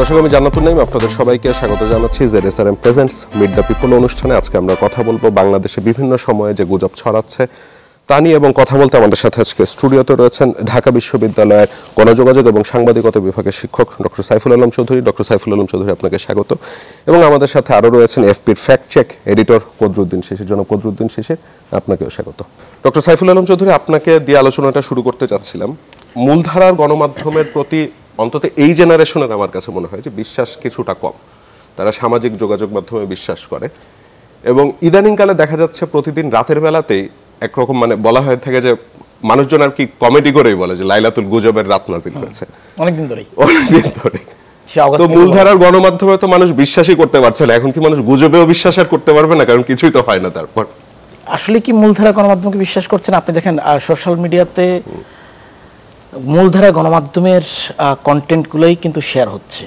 দর্শক, আমি জান্নাতুল নাইম, আপনাদের সবাইকে স্বাগত জানাচ্ছি ZSRM presents meet the people অনুষ্ঠানে। আজকে আমরা কথা বলবো বাংলাদেশে বিভিন্ন সময়ে যে গুজব ছড়াচ্ছে তা নিয়ে, এবং কথা বলতে আমাদের সাথে আজকে স্টুডিওতে রয়েছেন ঢাকা বিশ্ববিদ্যালয়ের গণযোগাযোগ এবং সাংবাদিকতা বিভাগের শিক্ষক ডক্টর সাইফুল আলম চৌধুরী। ডক্টর সাইফুল আলম চৌধুরী, আপনাকে স্বাগত। এবং আমাদের সাথে আরও রয়েছেন এফপির ফ্যাক্ট চেক এডিটর কদরুদ্দিন শিশির, জনাব কদরুদ্দিন শিশির, আপনাকেও স্বাগত। ডক্টর সাইফুল আলম চৌধুরী, আপনাকে দিয়ে আলোচনাটা শুরু করতে চাচ্ছিলাম। মূলধারার গণমাধ্যমের প্রতি অন্তত এই জেনারেশনের আমার কাছে মনে হয় যে বিশ্বাস কিছুটা কম। তারা সামাজিক যোগাযোগ মাধ্যমে বিশ্বাস করে, এবং ইদানিংকালে দেখা যাচ্ছে প্রতিদিন রাতের বেলাতেই একরকম মানে বলা হয়ে থাকে যে মানুষজন আর কি কমেডি করেই বলে যে লাইলাতুল গুজবের রাত নাজিল হয়েছে অনেকদিন ধরে। তো মূলধারার গণমাধ্যমে তো মানুষ বিশ্বাসই করতে পারছে না, এখন কি মানুষ গুজবেও বিশ্বাস আর করতে পারবে না? কারণ কিছুই তো হয় না। তারপর আসলে কি মূলধারা গণমাধ্যমকে বিশ্বাস করছেন? আপনি দেখেন সোশ্যাল মিডিয়াতে মূলধারা গণমাধ্যমের কন্টেন্টগুলোই কিন্তু শেয়ার হচ্ছে,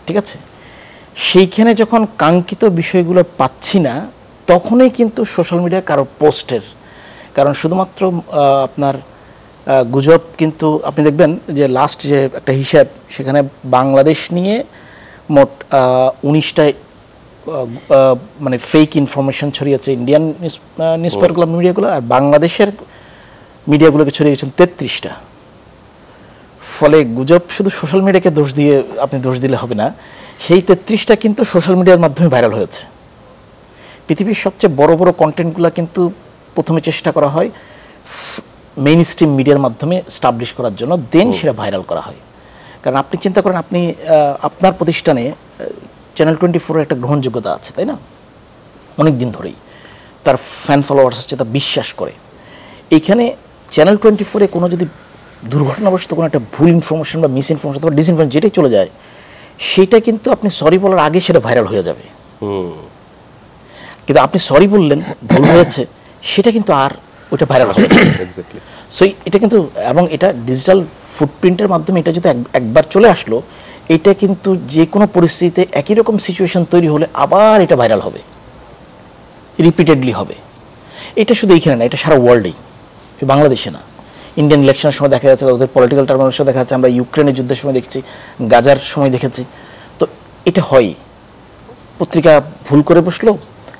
ঠিক আছে? সেইখানে যখন কাঙ্ক্ষিত বিষয়গুলো পাচ্ছি না, তখনই কিন্তু সোশ্যাল মিডিয়া কারো পোস্টের, কারণ শুধুমাত্র আপনার গুজব কিন্তু আপনি দেখবেন যে লাস্ট যে একটা হিসাব, সেখানে বাংলাদেশ নিয়ে মোট 19টা মানে ফেক ইনফরমেশন ছড়িয়েছে ইন্ডিয়ান নিউজ পেপারগুলো, মিডিয়াগুলো, আর বাংলাদেশের মিডিয়াগুলোকে ছড়িয়েছেন 33টা। ফলে গুজব শুধু সোশ্যাল মিডিয়াকে আপনি দোষ দিলে হবে না, সেই 33টা কিন্তু সোশ্যাল মিডিয়ার মাধ্যমে ভাইরাল হয়েছে। পৃথিবীর সবচেয়ে বড় বড় কন্টেন্টগুলো কিন্তু প্রথমে চেষ্টা করা হয় মেইন স্ট্রিম মিডিয়ার মাধ্যমে স্টাবলিশ করার জন্য, দেন সেটা ভাইরাল করা হয়। কারণ আপনি চিন্তা করেন, আপনি আপনার প্রতিষ্ঠানে চ্যানেল 24-এর একটা গ্রহণযোগ্যতা আছে, তাই না? অনেক দিন ধরেই তার ফ্যান ফলোয়ার্স আছে, তা বিশ্বাস করে। এইখানে চ্যানেল 24-এ কোনো যদি দুর্ঘটনাবশত কোনো একটা ভুল ইনফরমেশন বা মিস ইনফরমেশন বা ডিসইনফরমেশন যেটাই চলে যায়, সেটা কিন্তু আপনি সরি বলার আগে সেটা ভাইরাল হয়ে যাবে। কিন্তু আপনি সরি বললেন, ভুল হয়েছে, সেটা কিন্তু আর ওইটা ভাইরাল হবে না। সো এটা কিন্তু, এবং এটা ডিজিটাল ফুটপ্রিন্টের মাধ্যমে এটা যদি একবার চলে আসলো, এটা কিন্তু যে কোনো পরিস্থিতিতে একই রকম সিচুয়েশন তৈরি হলে আবার এটা ভাইরাল হবে, রিপিটেডলি হবে। এটা শুধু এইখানে না, এটা সারা ওয়ার্ল্ডেই, বাংলাদেশে না। ইন্ডিয়ান ইলেকশনের সময় দেখা যাচ্ছে, ওদের পলিটিক্যাল টার্মিনেশন দেখা যাচ্ছে, আমরা ইউক্রেনের যুদ্ধের সময় দেখছি, গাজার সময় দেখেছি। তো এটা হয়, পত্রিকা ভুল করে বসলো,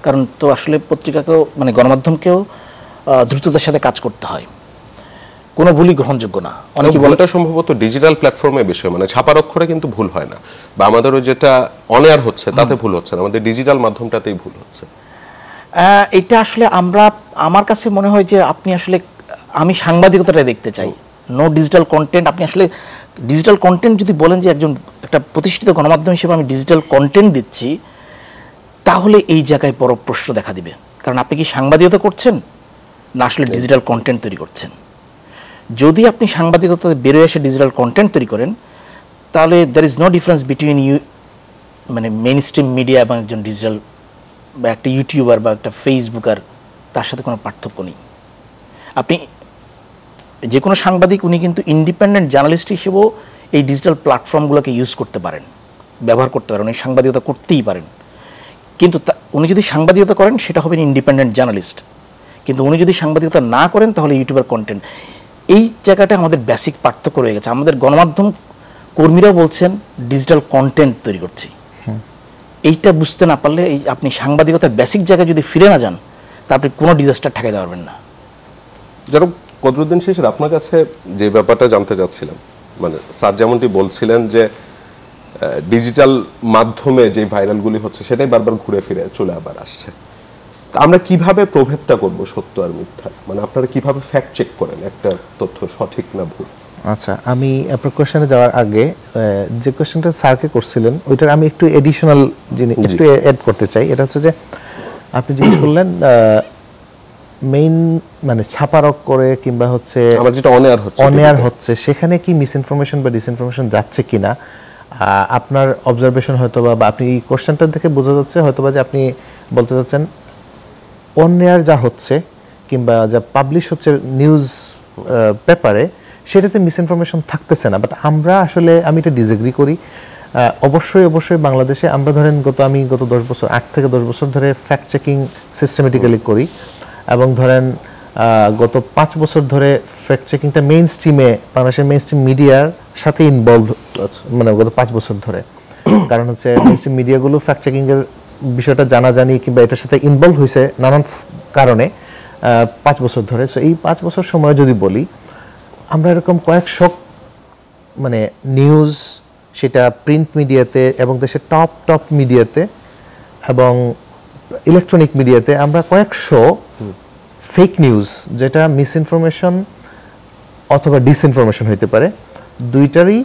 কারণ তো আসলে পত্রিকাকেও মানে গণমাধ্যমকেও দ্রুততার সাথে কাজ করতে হয়, কোনো ভুলই গ্রহণযোগ্য না। অনেকে বলে এটা সম্ভবত ডিজিটাল প্ল্যাটফর্মের বিষয়, মানে ছাপার অক্ষরে কিন্তু ভুল হয় না, বা আমাদেরও যেটা অন এয়ার হচ্ছে তাতে ভুল হচ্ছে না, আমাদের ডিজিটাল মাধ্যমটাতেই ভুল হচ্ছে। এটা আসলে আমার কাছে মনে হয় যে আমি সাংবাদিকতাটা দেখতে চাই, নো ডিজিটাল কন্টেন্ট। আপনি আসলে ডিজিটাল কন্টেন্ট যদি বলেন যে একটা প্রতিষ্ঠিত গণমাধ্যম হিসেবে আমি ডিজিটাল কন্টেন্ট দিচ্ছি, তাহলে এই জায়গায় বড় প্রশ্ন দেখা দিবে। কারণ আপনি কি সাংবাদিকতা করছেন না আসলে ডিজিটাল কন্টেন্ট তৈরি করছেন? যদি আপনি সাংবাদিকতাতে বেরোয় এসে ডিজিটাল কন্টেন্ট তৈরি করেন, তাহলে there is no difference between মানে মেইন স্ট্রিম মিডিয়া এবং একজন ডিজিটাল বা একটা ইউটিউবার বা একটা ফেসবুকার, তার সাথে কোনো পার্থক্য নেই। আপনি যে কোনো সাংবাদিক, উনি কিন্তু ইন্ডিপেন্ডেন্ট জার্নালিস্ট হিসেবেও এই ডিজিটাল প্ল্যাটফর্মগুলোকে ইউজ করতে পারেন, ব্যবহার করতে পারেন, উনি সাংবাদিকতা করতেই পারেন। কিন্তু উনি যদি সাংবাদিকতা করেন, সেটা হবে ইন্ডিপেন্ডেন্ট জার্নালিস্ট। কিন্তু উনি যদি সাংবাদিকতা না করেন, তাহলে ইউটিউবার কন্টেন্ট। এই জায়গাটা আমাদের বেসিক পার্থক্য রয়ে গেছে। আমাদের গণমাধ্যম কর্মীরাও বলছেন ডিজিটাল কন্টেন্ট তৈরি করছি। এইটা বুঝতে না পারলে, আপনি সাংবাদিকতার বেসিক জায়গায় যদি ফিরে না যান, তা আপনি কোনো ডিজাস্টার ঠেকাতে পারবেন না। যারা কদরুদ্দিন শিশির, আপনার কাছে যে ব্যাপারটা জানতে চাচ্ছিলাম, মানে স্যার যেমনটি বলছিলেন যে ডিজিটাল মাধ্যমে যে ভাইরালগুলি হচ্ছে সেটাই বারবার ঘুরে ফিরে চলে আবার আসছে। আমরা কিভাবে প্রভেদটা করব সত্য আর মিথ্যা? মানে আপনারা কিভাবে ফ্যাক্ট চেক করেন একটা তথ্য সঠিক না ভুল? আচ্ছা, আমি আপনার কোশ্চেনে যাওয়ার আগে যে কোশ্চেনটা স্যারকে করছিলেন, ওইটার আমি একটু এডিশনাল জিনিস একটু অ্যাড করতে চাই। এটা হচ্ছে যে আপনি জিজ্ঞেস করলেন মেইন মানে ছাপারক করে কিংবা হচ্ছে আমার যেটা অন এয়ার হচ্ছে সেখানে কি মিস ইনফরমেশন বা ডিসইনফরমেশন যাচ্ছে কিনা, আপনার অবজারভেশন হয়তো বা আপনি এই কোশ্চেনটা থেকে বোঝা যাচ্ছে হয়তো বা যে আপনি বলতে চাচ্ছেন অন এয়ার যা হচ্ছে কিংবা যা পাবলিশ হচ্ছে নিউজ পেপারে, সেটাতে মিস ইনফরমেশন থাকতেছে না। বাট আমি এটা ডিসএগ্রি করি। অবশ্যই বাংলাদেশে আমরা ধরেন গত 10 বছর 8 থেকে 10 বছর ধরে ফ্যাক্ট চেকিং সিস্টেমেটিক্যালি করি, এবং ধরেন গত 5 বছর ধরে ফ্যাক্ট চেকিংটা মেইন স্ট্রিমে বাংলাদেশের মেইন স্ট্রিম মিডিয়ার সাথে ইনভলভ, মানে গত 5 বছর ধরে। কারণ হচ্ছে মেইনস্ট্রিম মিডিয়াগুলো ফ্যাক্ট চেকিং এর বিষয়টা জানাজানি কিংবা এটার সাথে ইনভলভ হয়েছে নানান কারণে 5 বছর ধরে। সো এই 5 বছর সময় যদি বলি, আমরা এরকম কয়েকশো মানে নিউজ, সেটা প্রিন্ট মিডিয়াতে এবং দেশের টপ মিডিয়াতে এবং ইলেকট্রনিক মিডিয়াতে আমরা কয়েকশো ফেক নিউজ, যেটা মিস ইনফরমেশন অথবা ডিসইনফরমেশন হইতে পারে, দুইটারই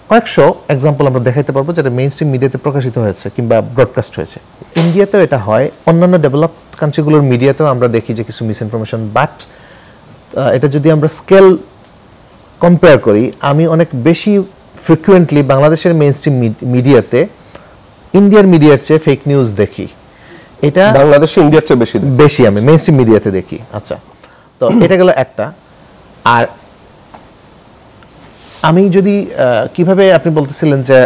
কয়েকশো এক্সাম্পল আমরা দেখাইতে পারবো যেটা মেইন স্ট্রিম মিডিয়াতে প্রকাশিত হয়েছে কিংবা ব্রডকাস্ট হয়েছে। ইন্ডিয়াতেও এটা হয়, অন্যান্য ডেভেলপ কান্ট্রিগুলোর মিডিয়াতেও আমরা দেখি যে কিছু মিস ইনফরমেশন। বাট এটা যদি আমরা স্কেল কম্পেয়ার করি, আমি অনেক বেশি ফ্রিকুয়েন্টলি বাংলাদেশের মেইন স্ট্রিম মিডিয়াতে ইন্ডিয়ার মিডিয়ার চেয়ে ফেক নিউজ দেখি। এটা বাংলাদেশে ইন্ডিয়ার চেয়ে বেশি আমি মেইন স্ট্রিম মিডিয়াতে দেখি। আচ্ছা, তো এটা গেল একটা। আর আমি যদি কিভাবে আপনি বলতেছিলেন যে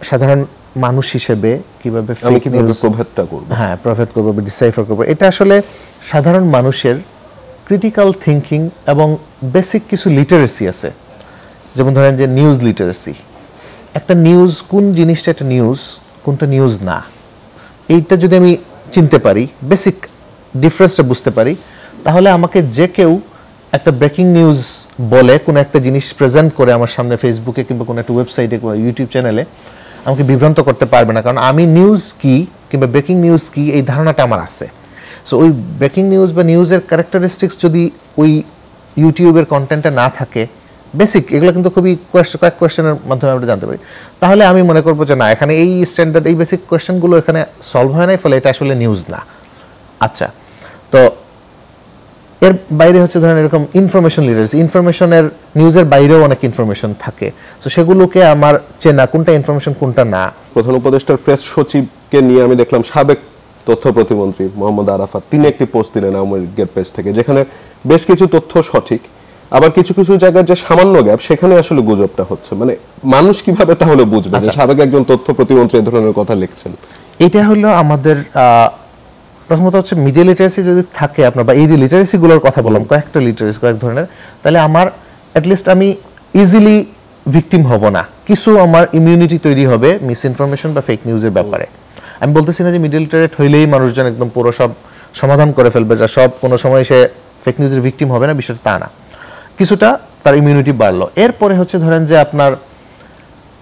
সাধারণ মানুষ হিসেবে কিভাবে ফেক নিউজ প্রভেদটা করব, হ্যাঁ প্রভেদ করবো বা ডিসাইফার করবো, এটা আসলে সাধারণ মানুষের ক্রিটিক্যাল থিঙ্কিং এবং বেসিক কিছু লিটারেসি আছে। যেমন ধরেন যে নিউজ লিটারেসি, একটা নিউজ কোন জিনিসটা একটা নিউজ, কোনটা নিউজ না, এইটা যদি আমি চিনতে পারি, বেসিক ডিফারেন্সটা বুঝতে পারি, তাহলে আমাকে যে কেউ একটা ব্রেকিং নিউজ বলে কোনো একটা জিনিস প্রেজেন্ট করে আমার সামনে ফেসবুকে কিংবা কোনো একটা ওয়েবসাইটে কিংবা ইউটিউব চ্যানেলে আমাকে বিভ্রান্ত করতে পারবে না, কারণ আমি নিউজ কি কিংবা ব্রেকিং নিউজ কি এই ধারণাটা আমার আছে। সো ওই ব্রেকিং নিউজ বা নিউজের ক্যারেক্টারিস্টিক্স যদি ওই ইউটিউবের কন্টেন্টে না থাকে, বেসিক এগুলো কিন্তু খুবই কয়েক কোয়েশ্চেনের মাধ্যমে আমরা জানতে পারি, তাহলে আমি মনে করবো যে না, এখানে এই স্ট্যান্ডার্ড এই বেসিক কোয়েশ্চেনগুলো এখানে সলভ হয় নাই, ফলে এটা আসলে নিউজ না। আচ্ছা, তো এর বাইরে হচ্ছে ধরেন এরকম ইনফরমেশন লিটারেসি, ইনফরমেশনের নিউজের বাইরেও অনেক ইনফরমেশন থাকে, তো সেগুলোকে আমার চেনা কোনটা ইনফরমেশন কোনটা না। প্রধান উপদেষ্টার প্রেস সচিবকে নিয়ে আমি দেখলাম সাবেক তথ্য প্রতিমন্ত্রী মোহাম্মদ আরাফাত, তিনি একটি পোস্ট দিলেন আওয়ামী লীগের পেজ থেকে, যেখানে বেশ কিছু তথ্য সঠিক, আবার কিছু কিছু জায়গায় যে সামান্য গ্যাপ, সেখানে আসলে গুজবটা হচ্ছে। মানে মানুষ কিভাবে তাহলে বুঝবে যে সাবেক একজন তথ্য প্রতিমন্ত্রী এই ধরনের কথা লিখছেন? এটা হলো আমাদের প্রথমত হচ্ছে মিডিয়া লিটারেসি যদি থাকে আপনার, বা এই যে লিটারেসিগুলোর কথা বললাম, কয়েকটা লিটারেসি কয়েক ধরনের, তাহলে আমার অ্যাটলিস্ট আমি ইজিলি ভিকটিম হব না, কিছু আমার ইমিউনিটি তৈরি হবে মিস ইনফরমেশন বা ফেক নিউজের ব্যাপারে। আমি বলতেছি না যে মিডিয়া লিটারেট হইলেই মানুষজন একদম পুরো সব সমাধান করে ফেলবে, যা সব কোনো সময় সে ফেক নিউজের ভিকটিম হবে না, বিষয়টা তা না, কিছুটা তার ইমিউনিটি বাড়লো। এরপরে হচ্ছে ধরেন যে আপনার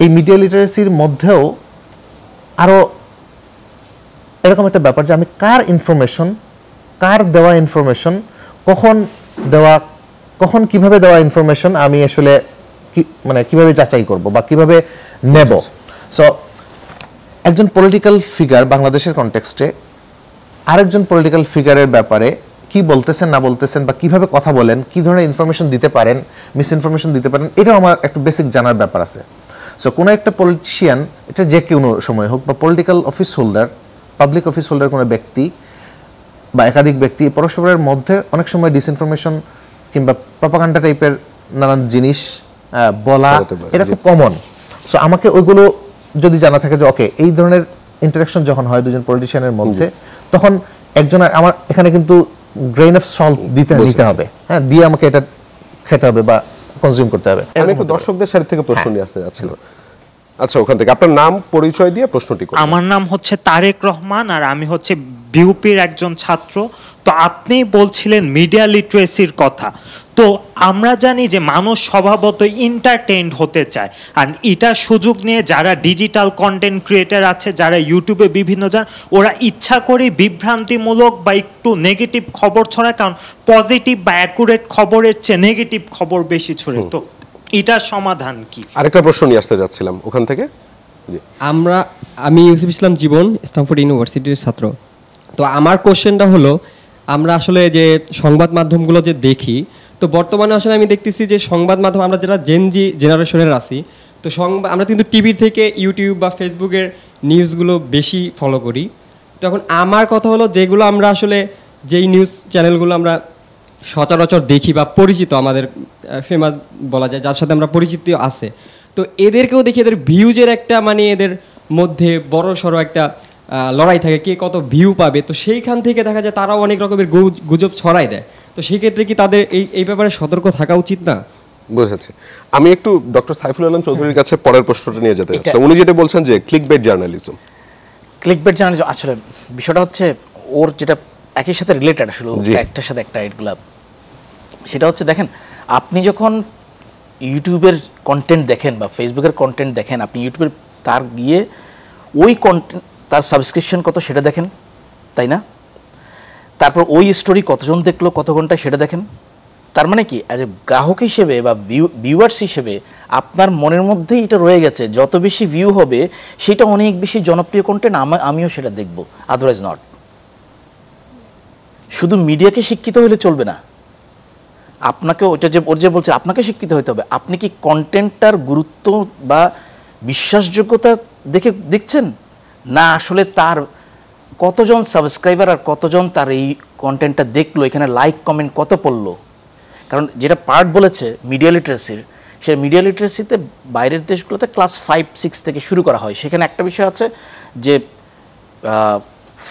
এই মিডিয়া লিটারেসির মধ্যেও আরও এরকম একটা ব্যাপার যে আমি কার ইনফরমেশন, কার দেওয়া ইনফরমেশন, কখন কিভাবে দেওয়া ইনফরমেশন আমি আসলে মানে কিভাবে যাচাই করব বা কিভাবে নেব। সো একজন পলিটিক্যাল ফিগার বাংলাদেশের কনটেক্সটে আরেকজন পলিটিক্যাল ফিগারের ব্যাপারে কি বলতেছেন না বলতেছেন বা কিভাবে কথা বলেন, কি ধরনের ইনফরমেশন দিতে পারেন, মিস ইনফরমেশন দিতে পারেন, এটাও আমার একটু বেসিক জানার ব্যাপার আছে। সো কোনো একটা পলিটিশিয়ান, এটা যে কোনো সময় হোক, বা political office holder, public office holder কোনো ব্যক্তি বা একাধিক ব্যক্তি, পরস্পরের মধ্যে অনেক সময় ডিসইনফরমেশন কিংবা প্রপাগান্ডা টাইপের নানান জিনিস বলা, এটা খুব কমন। সো আমাকে ওইগুলো যদি জানা থাকে যে ওকে এই ধরনের ইন্টারাকশন যখন হয় দুজন পলিটিশিয়ানের মধ্যে, তখন একজনের আমার এখানে কিন্তু গ্রেইন অফ সল্ট নিতে হবে, হ্যাঁ, দিয়ে আমাকে এটা খেতে হবে বা কনজিউম করতে হবে। আমি একটু দর্শকদের সাইড থেকে প্রশ্ন নিয়ে আসতে যাচ্ছিল। আচ্ছা, ওখান থেকে আপনার নাম পরিচয় দিয়ে প্রশ্নটি করুন। আমার নাম হচ্ছে তারেক রহমান, আর আমি হচ্ছে বিউপির একজন ছাত্র। তো আপনি বলছিলেন মিডিয়া লিটারেসির কথা, তো আমরা জানি যে মানুষ স্বভাবত এন্টারটেইনড হতে চায়, আর এটার সুযোগ নিয়ে যারা ডিজিটাল কন্টেন্ট ক্রিয়েটার আছে, যারা ইউটিউবে বিভিন্ন ওরা ইচ্ছা করে বিভ্রান্তিমূলক বা একটু নেগেটিভ খবর ছড়ায়, কারণ পজিটিভ বা অ্যাকুরেট খবরের চেয়ে নেগেটিভ খবর বেশি ছড়ে। তো এটার সমাধান কি? আরেকটা প্রশ্ন নিয়ে আসতে যাচ্ছিলাম ওখান থেকে। আমি ইউসুফ ইসলাম জীবন, স্ট্যানফোর্ড ইউনিভার্সিটির ছাত্র। তো আমার কোশ্চেনটা হলো, আমরা আসলে যে সংবাদ মাধ্যমগুলো যে দেখি, তো বর্তমানে আসলে আমি দেখতেছি যে সংবাদ মাধ্যম, আমরা যারা জেনজি জেনারেশনের আছি, তো আমরা কিন্তু টিভির থেকে ইউটিউব বা ফেসবুকের নিউজগুলো বেশি ফলো করি। তখন আমার কথা হলো, যেগুলো আমরা আসলে যেই নিউজ চ্যানেলগুলো আমরা সচরাচর দেখি বা পরিচিত, আমাদের ফেমাস বলা যায়, যার সাথে আমরা পরিচিত আছে, তো এদেরকেও দেখি এদের ভিউজের একটা মানে এদের মধ্যে বড় সড়ো একটা লড়াই থাকে, কে কত ভিউ পাবে। তো সেইখান থেকে দেখা যায় তারাও অনেক রকমের গুজব ছড়াই দেয়। তো সেক্ষেত্রে কি তাদের এই ব্যাপারে সতর্ক থাকা উচিত না? বুঝেছি। আমি একটু ডক্টর সাইফুল আলম চৌধুরীর কাছে পরের প্রশ্নটা নিয়ে যেতে চাচ্ছিলাম। উনি যেটা বলছেন যে ক্লিকবেট জার্নালিজম, ক্লিকবেট জার্নালিজম আসলে বিষয়টা হচ্ছে ওর যেটা একই সাথে রিলেটেড আসলে একটার সাথে একটা এগুলা, সেটা হচ্ছে দেখেন আপনি যখন ইউটিউবের কন্টেন্ট দেখেন বা ফেসবুকের কন্টেন্ট দেখেন, আপনি ইউটিউবের তার গিয়ে ওই কন্টেন্ট তার সাবস্ক্রিপশন কত সেটা দেখেন, তাই না? তারপর ওই স্টোরি কতজন দেখলো কত ঘন্টায় সেটা দেখেন। তার মানে কি অ্যাজ এ গ্রাহক হিসেবে বা ভিউয়ার্স হিসেবে আপনার মনের মধ্যেই এটা রয়ে গেছে, যত বেশি ভিউ হবে সেটা অনেক বেশি জনপ্রিয় কন্টেন্ট, আমিও সেটা দেখব, আদারওয়াইজ নট। শুধু মিডিয়াকে শিক্ষিত হলে চলবে না, আপনাকে ওটা যে ওর যে বলছে আপনাকে শিক্ষিত হতে হবে। আপনি কি কন্টেন্টটার গুরুত্ব বা বিশ্বাসযোগ্যতা দেখছেন, না আসলে তার কতজন সাবস্ক্রাইবার আর কতজন তার এই কন্টেন্টটা দেখলো, এখানে লাইক কমেন্ট কত পড়লো। কারণ যেটা পার্ট বলেছে মিডিয়া লিটারেসির, সে মিডিয়া লিটারেসিতে বাইরের দেশগুলোতে ক্লাস 5-6 থেকে শুরু করা হয়। সেখানে একটা বিষয় আছে যে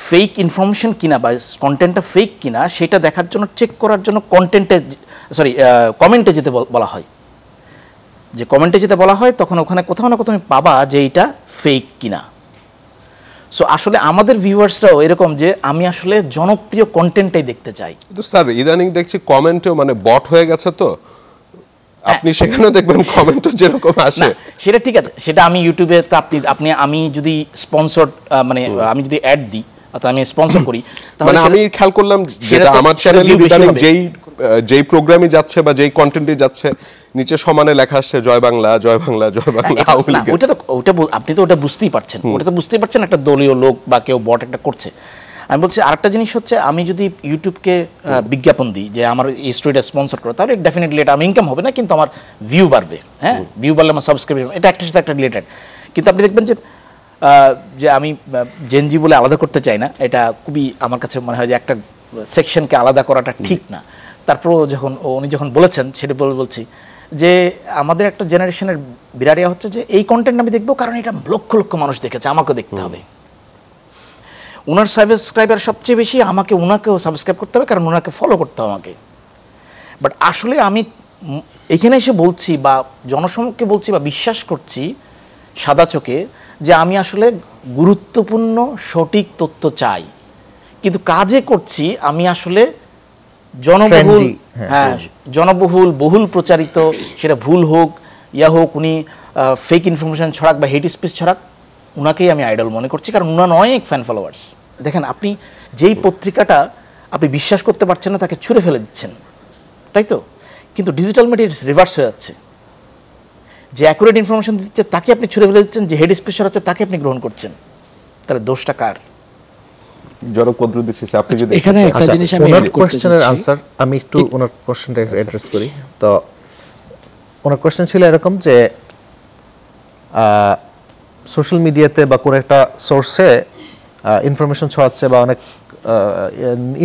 ফেক ইনফরমেশন কিনা বা কন্টেন্টটা ফেক কিনা সেটা দেখার জন্য, চেক করার জন্য কমেন্টে যেতে বলা হয়। যে কমেন্টে যেতে বলা হয় তখন ওখানে কোথাও না কোথাও পাবা যে এটা ফেক কিনা। সো আসলে আমাদের ভিউয়ার্সরাও এরকম যে আমি আসলে জনপ্রিয় কন্টেন্টটাই দেখতে চাই। কিন্তু স্যার ইদানিং দেখছি কমেন্টেও মানে বট হয়ে গেছে, তো আপনি সেখানে দেখবেন কমেন্টও যেরকম আসে। সেটা ঠিক আছে, সেটা আমি ইউটিউবে তো আপনি আমি যদি স্পন্সর মানে আমি যদি অ্যাড দিই অর্থাৎ আমি স্পন্সর করি, মানে আমি খেয়াল করলাম যেটা আমার চ্যানেলে ইদানিং যেই প্রোগ্রামে যাচ্ছে বা যেই কন্টেন্টে যাচ্ছে নিচে সমানে লেখা আসছে জয় বাংলা জয় বাংলা জয় বাংলা। আপনি তো ওটা বুঝতেই পারছেন, ওটা তো বুঝতেই পারছেন একটা দলীয় লোক বা কেউ বট একটা করছে। আমি বলছি আরেকটা জিনিস হচ্ছে, আমি যদি ইউটিউবকে বিজ্ঞাপন দিই যে আমার এই স্টোরিটা স্পন্সর করো, তাহলে ডেফিনেটলি এটা আমার ইনকাম হবে না, কিন্তু আমার ভিউ বাড়বে। হ্যাঁ, ভিউ বাড়লে আমার সাবস্ক্রাইব, এটা একটার সাথে একটা রিলেটেড। কিন্তু আপনি দেখবেন যে আমি জেনজি বলে আলাদা করতে চাই না, এটা খুবই আমার কাছে মনে হয় যে একটা সেকশনকে আলাদা করাটা ঠিক না। তারপরও উনি যখন বলেছেন সেটা বলছি যে আমাদের একটা জেনারেশনের বিরাড়িয়া হচ্ছে যে এই কন্টেন্ট আমি দেখবো কারণ এটা লক্ষ লক্ষ মানুষ দেখেছে, আমাকেও দেখতে হবে। ওনার সাবস্ক্রাইবার সবচেয়ে বেশি, ওনাকেও সাবস্ক্রাইব করতে হবে কারণ ওনাকে ফলো করতে হবে আমাকে। বাট আসলে আমি এখানে এসে বলছি বা জনসমক্ষে বলছি বা বিশ্বাস করছি সাদা চোখে যে আমি আসলে গুরুত্বপূর্ণ সঠিক তথ্য চাই, কিন্তু কাজে করছি আমি আসলে জনবহুল বহুল প্রচারিত, সেটা ভুল হোক হোক, উনি ফেক ইনফরমেশন ছড়াক বা হেট স্পিচ ছড়াক, উনাকেই আমি আইডল মনে করছি, কারণ উনার অনেক ফ্যান ফলোয়ার্স। দেখেন আপনি যেই পত্রিকাটা আপনি বিশ্বাস করতে পারছেন না তাকে ছুঁড়ে ফেলে দিচ্ছেন, তাই তো? কিন্তু ডিজিটাল মিডিয়া রিভার্স হয়ে যাচ্ছে, যে অ্যাকুরেট ইনফরমেশন দিচ্ছে তাকে আপনি ছুঁড়ে ফেলে দিচ্ছেন, যে হেড স্পিচ ছড়াচ্ছে তাকে আপনি গ্রহণ করছেন। তাহলে দোষটা কার? আপনি যদি এখানে একটা জিনিস আমি ওনার কোশ্চেনের আনসার আমি একটু ওনার কোশ্চেনটা অ্যাড্রেস করি। তো ওনার কোশ্চেন ছিল এরকম যে সোশ্যাল মিডিয়াতে বা কোনো একটা সোর্সে ইনফরমেশন ছড়াচ্ছে বা অনেক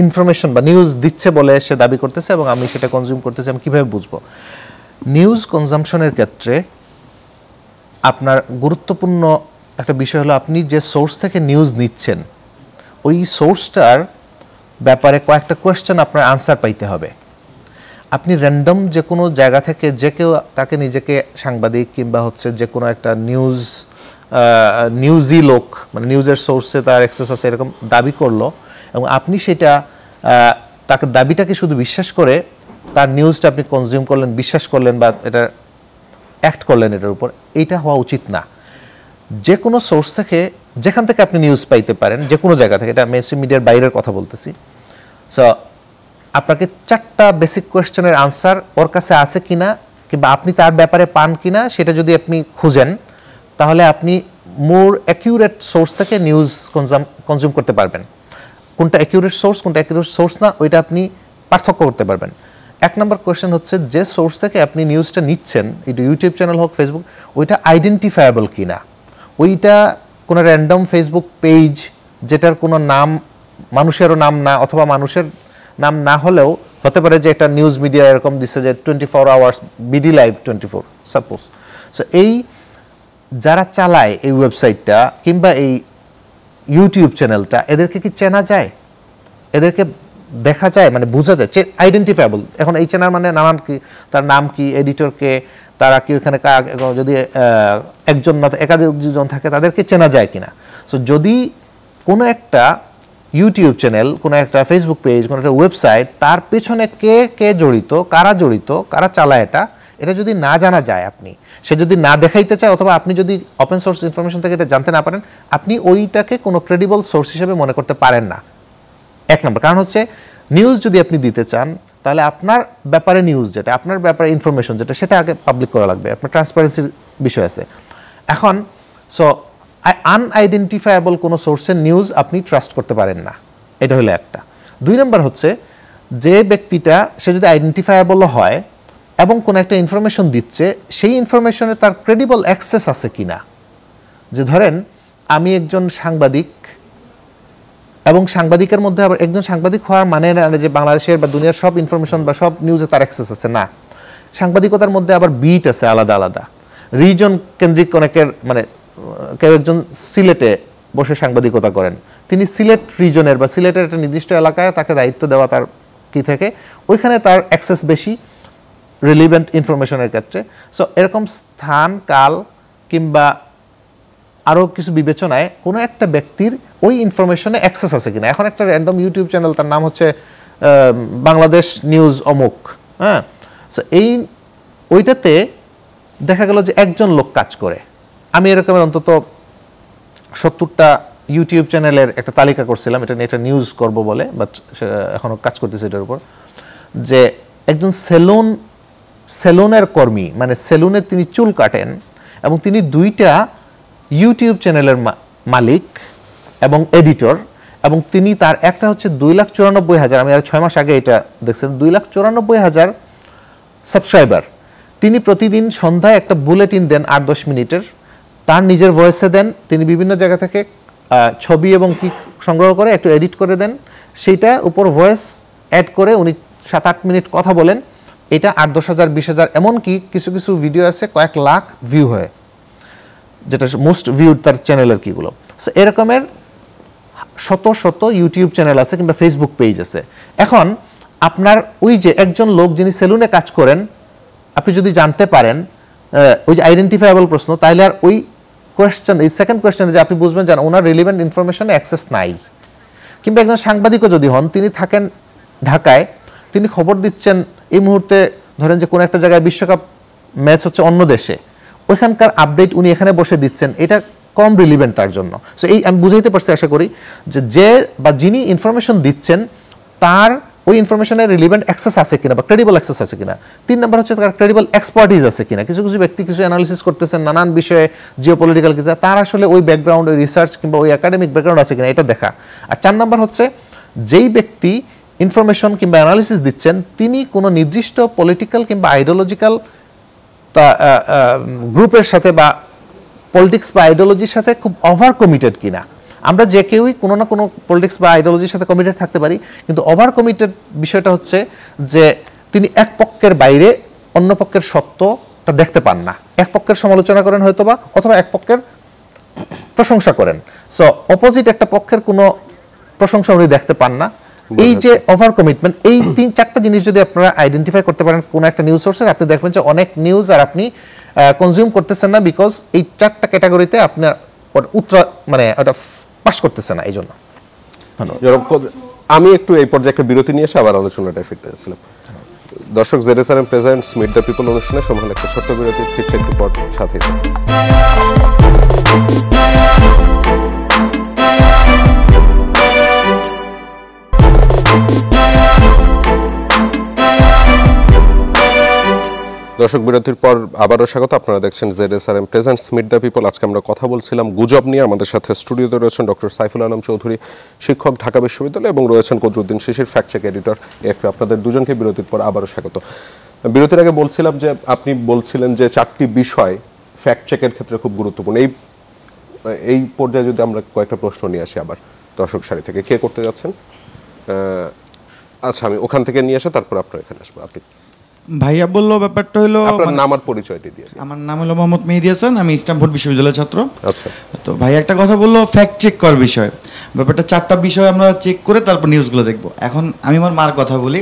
ইনফরমেশন বা নিউজ দিচ্ছে বলে সে দাবি করতেছে এবং আমি সেটা কনজিউম করতেছি, আমি কীভাবে বুঝবো? নিউজ কনজাম্পশনের ক্ষেত্রে আপনার গুরুত্বপূর্ণ একটা বিষয় হলো আপনি যে সোর্স থেকে নিউজ নিচ্ছেন ওই সোর্সটার ব্যাপারে কয়েকটা কোয়েশ্চেন আপনার আনসার পাইতে হবে। আপনি র্যান্ডম যে কোনো জায়গা থেকে যে কেউ তাকে নিজেকে সাংবাদিক কিংবা যে কোনো একটা নিউজি লোক, মানে নিউজের সোর্সে তার অ্যাক্সেস আছে এরকম দাবি করলো এবং আপনি সেটা তাকে দাবিটাকে শুধু বিশ্বাস করে তার নিউজটা আপনি কনজিউম করলেন, বিশ্বাস করলেন বা এটা অ্যাক্ট করলেন এটার উপর, এইটা হওয়া উচিত না। যে কোনো সোর্স থেকে যেখান থেকে আপনি নিউজ পাইতে পারেন, যে কোনো জায়গা থেকে, এটা মেইনস্ট্রিম মিডিয়ার বাইরের কথা বলতেছি, সো আপনাকে 4টা বেসিক কোয়েশ্চেনের আনসার ওর কাছে আছে কিনা কিংবা আপনি তার ব্যাপারে পান কিনা সেটা যদি আপনি খুঁজেন, তাহলে আপনি মোর অ্যাকিউরেট সোর্স থেকে নিউজ কনজিউম করতে পারবেন। কোনটা অ্যাকিউরেট সোর্স কোনটা অ্যাকিউরেট সোর্স না ওইটা আপনি পার্থক্য করতে পারবেন। 1 নম্বর কোয়েশ্চেন হচ্ছে যে সোর্স থেকে আপনি নিউজটা নিচ্ছেন, এটা ইউটিউব চ্যানেল হোক ফেসবুক, ওইটা আইডেন্টিফায়াবল কিনা, ওইটা কোনো র্যান্ডম ফেসবুক পেজ যেটার কোনো নাম মানুষেরও নাম না অথবা মানুষের নাম না হলেও হতে পারে যে একটা নিউজ মিডিয়া এরকম দিচ্ছে যে 24 hours BD live 24 suppose. So এই যারা চালায় এই ওয়েবসাইটটা কিংবা এই ইউটিউব চ্যানেলটা, এদেরকে কি চেনা যায়? এদেরকে দেখা যায়, মানে বোঝা যায়, আইডেন্টিফাইবল। এখন এই চ্যানেল মানে নানান কি, তার নাম কি, এডিটরকে, তারা কি ওখানে যদি একজন না একাধিকজন থাকে তাদেরকে চেনা যায় কিনা। সো যদি কোনো একটা ইউটিউব চ্যানেল, কোনো একটা ফেসবুক পেজ, কোনো একটা ওয়েবসাইট, তার পেছনে কে কে জড়িত, কারা চালায় এটা যদি না জানা যায়, সে যদি না দেখাইতে চায়, অথবা আপনি যদি ওপেন সোর্স ইনফরমেশন থেকে এটা জানতে না পারেন, আপনি ওইটাকে কোনো ক্রেডিবল সোর্স হিসেবে মনে করতে পারেন না। এক নম্বর কারণ হচ্ছে, নিউজ যদি আপনি দিতে চান তাহলে আপনার ব্যাপারে নিউজ যেটা, আপনার ব্যাপারে ইনফরমেশন যেটা, সেটা আগে পাবলিক করা লাগবে, আপনার ট্রান্সপারেন্সির বিষয় আছে। এখন সো আনআইডেন্টিফাইবল কোনো সোর্সের নিউজ আপনি ট্রাস্ট করতে পারেন না, এটা হলো একটা। 2 নম্বর হচ্ছে, যে ব্যক্তিটা সে যদি আইডেন্টিফাইবল হয় এবং কোনো একটা ইনফরমেশন দিচ্ছে, সেই ইনফরমেশনে তার ক্রেডিবল অ্যাক্সেস আছে কিনা। যে ধরেন আমি একজন সাংবাদিক, এবং সাংবাদিকের মধ্যে আবার একজন সাংবাদিক হওয়ার মানে না যে বাংলাদেশের বা দুনিয়ার সব ইনফরমেশন বা সব নিউজে তার অ্যাক্সেস আছে, না। সাংবাদিকতার মধ্যে আবার বিট আছে আলাদা আলাদা, রিজন কেন্দ্রিক অনেকের, মানে কেউ একজন সিলেটে বসে সাংবাদিকতা করেন, তিনি সিলেট রিজনের বা সিলেটের একটা নির্দিষ্ট এলাকায় তাকে দায়িত্ব দেওয়া তার কি থেকে, ওইখানে তার অ্যাক্সেস বেশি রিলিভেন্ট ইনফরমেশনের ক্ষেত্রে। সো এরকম স্থান, কাল কিংবা আরও কিছু বিবেচনায় কোনো একটা ব্যক্তির ওই ইনফরমেশনে অ্যাক্সেস আছে কিনা। এখন একটা র্যান্ডম ইউটিউব চ্যানেল, তার নাম হচ্ছে বাংলাদেশ নিউজ অমুক, হ্যাঁ, সো ওইটাতে দেখা গেল যে একজন লোক কাজ করে। আমি এরকমের অন্তত 70টা ইউটিউব চ্যানেলের একটা তালিকা করছিলাম, এটা নিয়ে একটা নিউজ করব বলে, বাট এখনও কাজ করতেছে এটার উপর, যে একজন সেলুনের কর্মী, মানে সেলুনে তিনি চুল কাটেন, এবং তিনি 2টা ইউটিউব চ্যানেলের মালিক এবং এডিটর, এবং তিনি তার একটা হচ্ছে 2,94,000, আমি আর 6 মাস আগে এটা দেখছেন, 2,94,000 সাবস্ক্রাইবার। তিনি প্রতিদিন সন্ধ্যায় একটা বুলেটিন দেন 8-10 মিনিটের, তার নিজের ভয়েসে দেন, তিনি বিভিন্ন জায়গা থেকে ছবি এবং কি সংগ্রহ করে একটু এডিট করে দেন, সেইটা উপর ভয়েস অ্যাড করে উনি 7-8 মিনিট কথা বলেন, এটা 8-10 হাজার 20 হাজার, এমনকি কিছু কিছু ভিডিও আছে কয়েক লাখ ভিউ হয়, যেটা মোস্ট ভিউড তার চ্যানেলের কিগুলো। সো এরকমের শত শত ইউটিউব চ্যানেল আছে কিংবা ফেসবুক পেজ আছে। এখন আপনার ওই যে একজন লোক যিনি সেলুনে কাজ করেন, আপনি যদি জানতে পারেন ওই যে আইডেন্টিফাইবল প্রশ্ন, তাহলে আর ওই কোয়েশ্চেন, এই সেকেন্ড কোয়েশ্চেনে যে আপনি বুঝবেন যে ওনার রিলেভেন্ট ইনফরমেশনে অ্যাক্সেস নাই। কিংবা একজন সাংবাদিকও যদি হন, তিনি থাকেন ঢাকায়, তিনি খবর দিচ্ছেন এই মুহূর্তে, ধরেন যে কোনো একটা জায়গায় বিশ্বকাপ ম্যাচ হচ্ছে অন্য দেশে, ওইখানকার আপডেট উনি এখানে বসে দিচ্ছেন, এটা কম রিলিভেন্ট তার জন্য। সো এই আমি বুঝাইতে পারছি আশা করি, যে বা যিনি ইনফরমেশন দিচ্ছেন তার ওই ইনফরমেশনের রিলিভেন্ট অ্যাক্সেস আছে কিনা বা ক্রেডিবল অ্যাক্সেস আছে কিনা। 3 নম্বর হচ্ছে তার ক্রেডিবল এক্সপার্টিজ আছে কিনা। কিছু কিছু ব্যক্তি কিছু অ্যানালিসিস করতেছেন নানান বিষয়ে, জিওপলিটিক্যাল কিছু, তার আসলে ওই ব্যাকগ্রাউন্ড, ওই রিসার্চ কিংবা ওই একাডেমিক ব্যাকগ্রাউন্ড আছে কিনা, এটা দেখা। আর 4 নম্বর হচ্ছে যেই ব্যক্তি ইনফরমেশন কিংবা অ্যানালিসিস দিচ্ছেন, তিনি কোনো নির্দিষ্ট পলিটিক্যাল কিংবা আইডিওলজিক্যাল গ্রুপের সাথে বা পলিটিক্স বা আইডিওলজির সাথে খুব ওভার কমিটেড কিনা। আমরা যে কেউই কোনো না কোনো পলিটিক্স বা আইডিওলজির সাথে কমিটেড থাকতে পারি, কিন্তু ওভার কমিটেড বিষয়টা হচ্ছে যে তিনি এক পক্ষের বাইরে অন্য পক্ষের সত্যটা দেখতে পান না, এক পক্ষের সমালোচনা করেন হয়তোবা, অথবা এক পক্ষের প্রশংসা করেন। সো অপোজিট একটা পক্ষের কোনো প্রশংসা উনি দেখতে পান না। এই যে ওভার কমিটমেন্ট, এই 3-4টা জিনিস যদি আপনারা আইডেন্টিফাই করতে পারেন কোনো একটা নিউজ সোর্সের, আপনি দেখবেন যে অনেক নিউজ আর আপনি কনজিউম করতেছেন না, বিকজ এই 4টা ক্যাটাগরিতে আপনার মানে ওটা পাস করতেছে না। এই জন্য আমি একটু এই পর্যায়ে একটা বিরতি নিয়ে এসে আবার আলোচনাটা ফিরতে যাচ্ছিলাম। দর্শক, ZSRM presents meet the people অনুষ্ঠানে সময় একটা ছোট্ট বিরতি, ফিরছে একটু পর, সাথেই থাকুন। দর্শক, বিরতির পর আবারও স্বাগত। আপনারা দেখছেন ZSRM presents meet the people. আজকে আমরা কথা বলছিলাম গুজব নিয়ে। আমাদের সাথে স্টুডিওতে রয়েছেন ডক্টর সাইফুল আলম চৌধুরী, শিক্ষক, ঢাকা বিশ্ববিদ্যালয়, এবং রয়েছেন কদরুদ্দিন শিশির, ফ্যাক্ট চেক এডিটর, AFP। আপনাদের দুজনকে বিরতির পর আবারও স্বাগত। বিরতির আগে বলছিলাম যে আপনি বলছিলেন যে 4টি বিষয় ফ্যাক্ট চেকের ক্ষেত্রে খুব গুরুত্বপূর্ণ। এই পর্যায়ে যদি আমরা কয়েকটা প্রশ্ন নিয়ে আসি আবার দর্শক সারি থেকে, কে করতে যাচ্ছেন? আচ্ছা, আমি ওখান থেকে নিয়ে আসে তারপর আপনার এখানে আসবো। আপনি ভাইয়া বললো ব্যাপারটা হলো, আপনার নাম আর পরিচয়টি দিয়ে। আমার নাম হলো মোহাম্মদ মেহেদী হাসান, আমি স্ট্যামফোর্ড বিশ্ববিদ্যালয়ের ছাত্র। আচ্ছা। তো ভাই একটা কথা বললো ফ্যাক্ট চেক করার বিষয়। ব্যাপারটা 4টা বিষয় আমরা চেক করে তারপর নিউজগুলো দেখবো। এখন আমি আমার মার কথা বলি,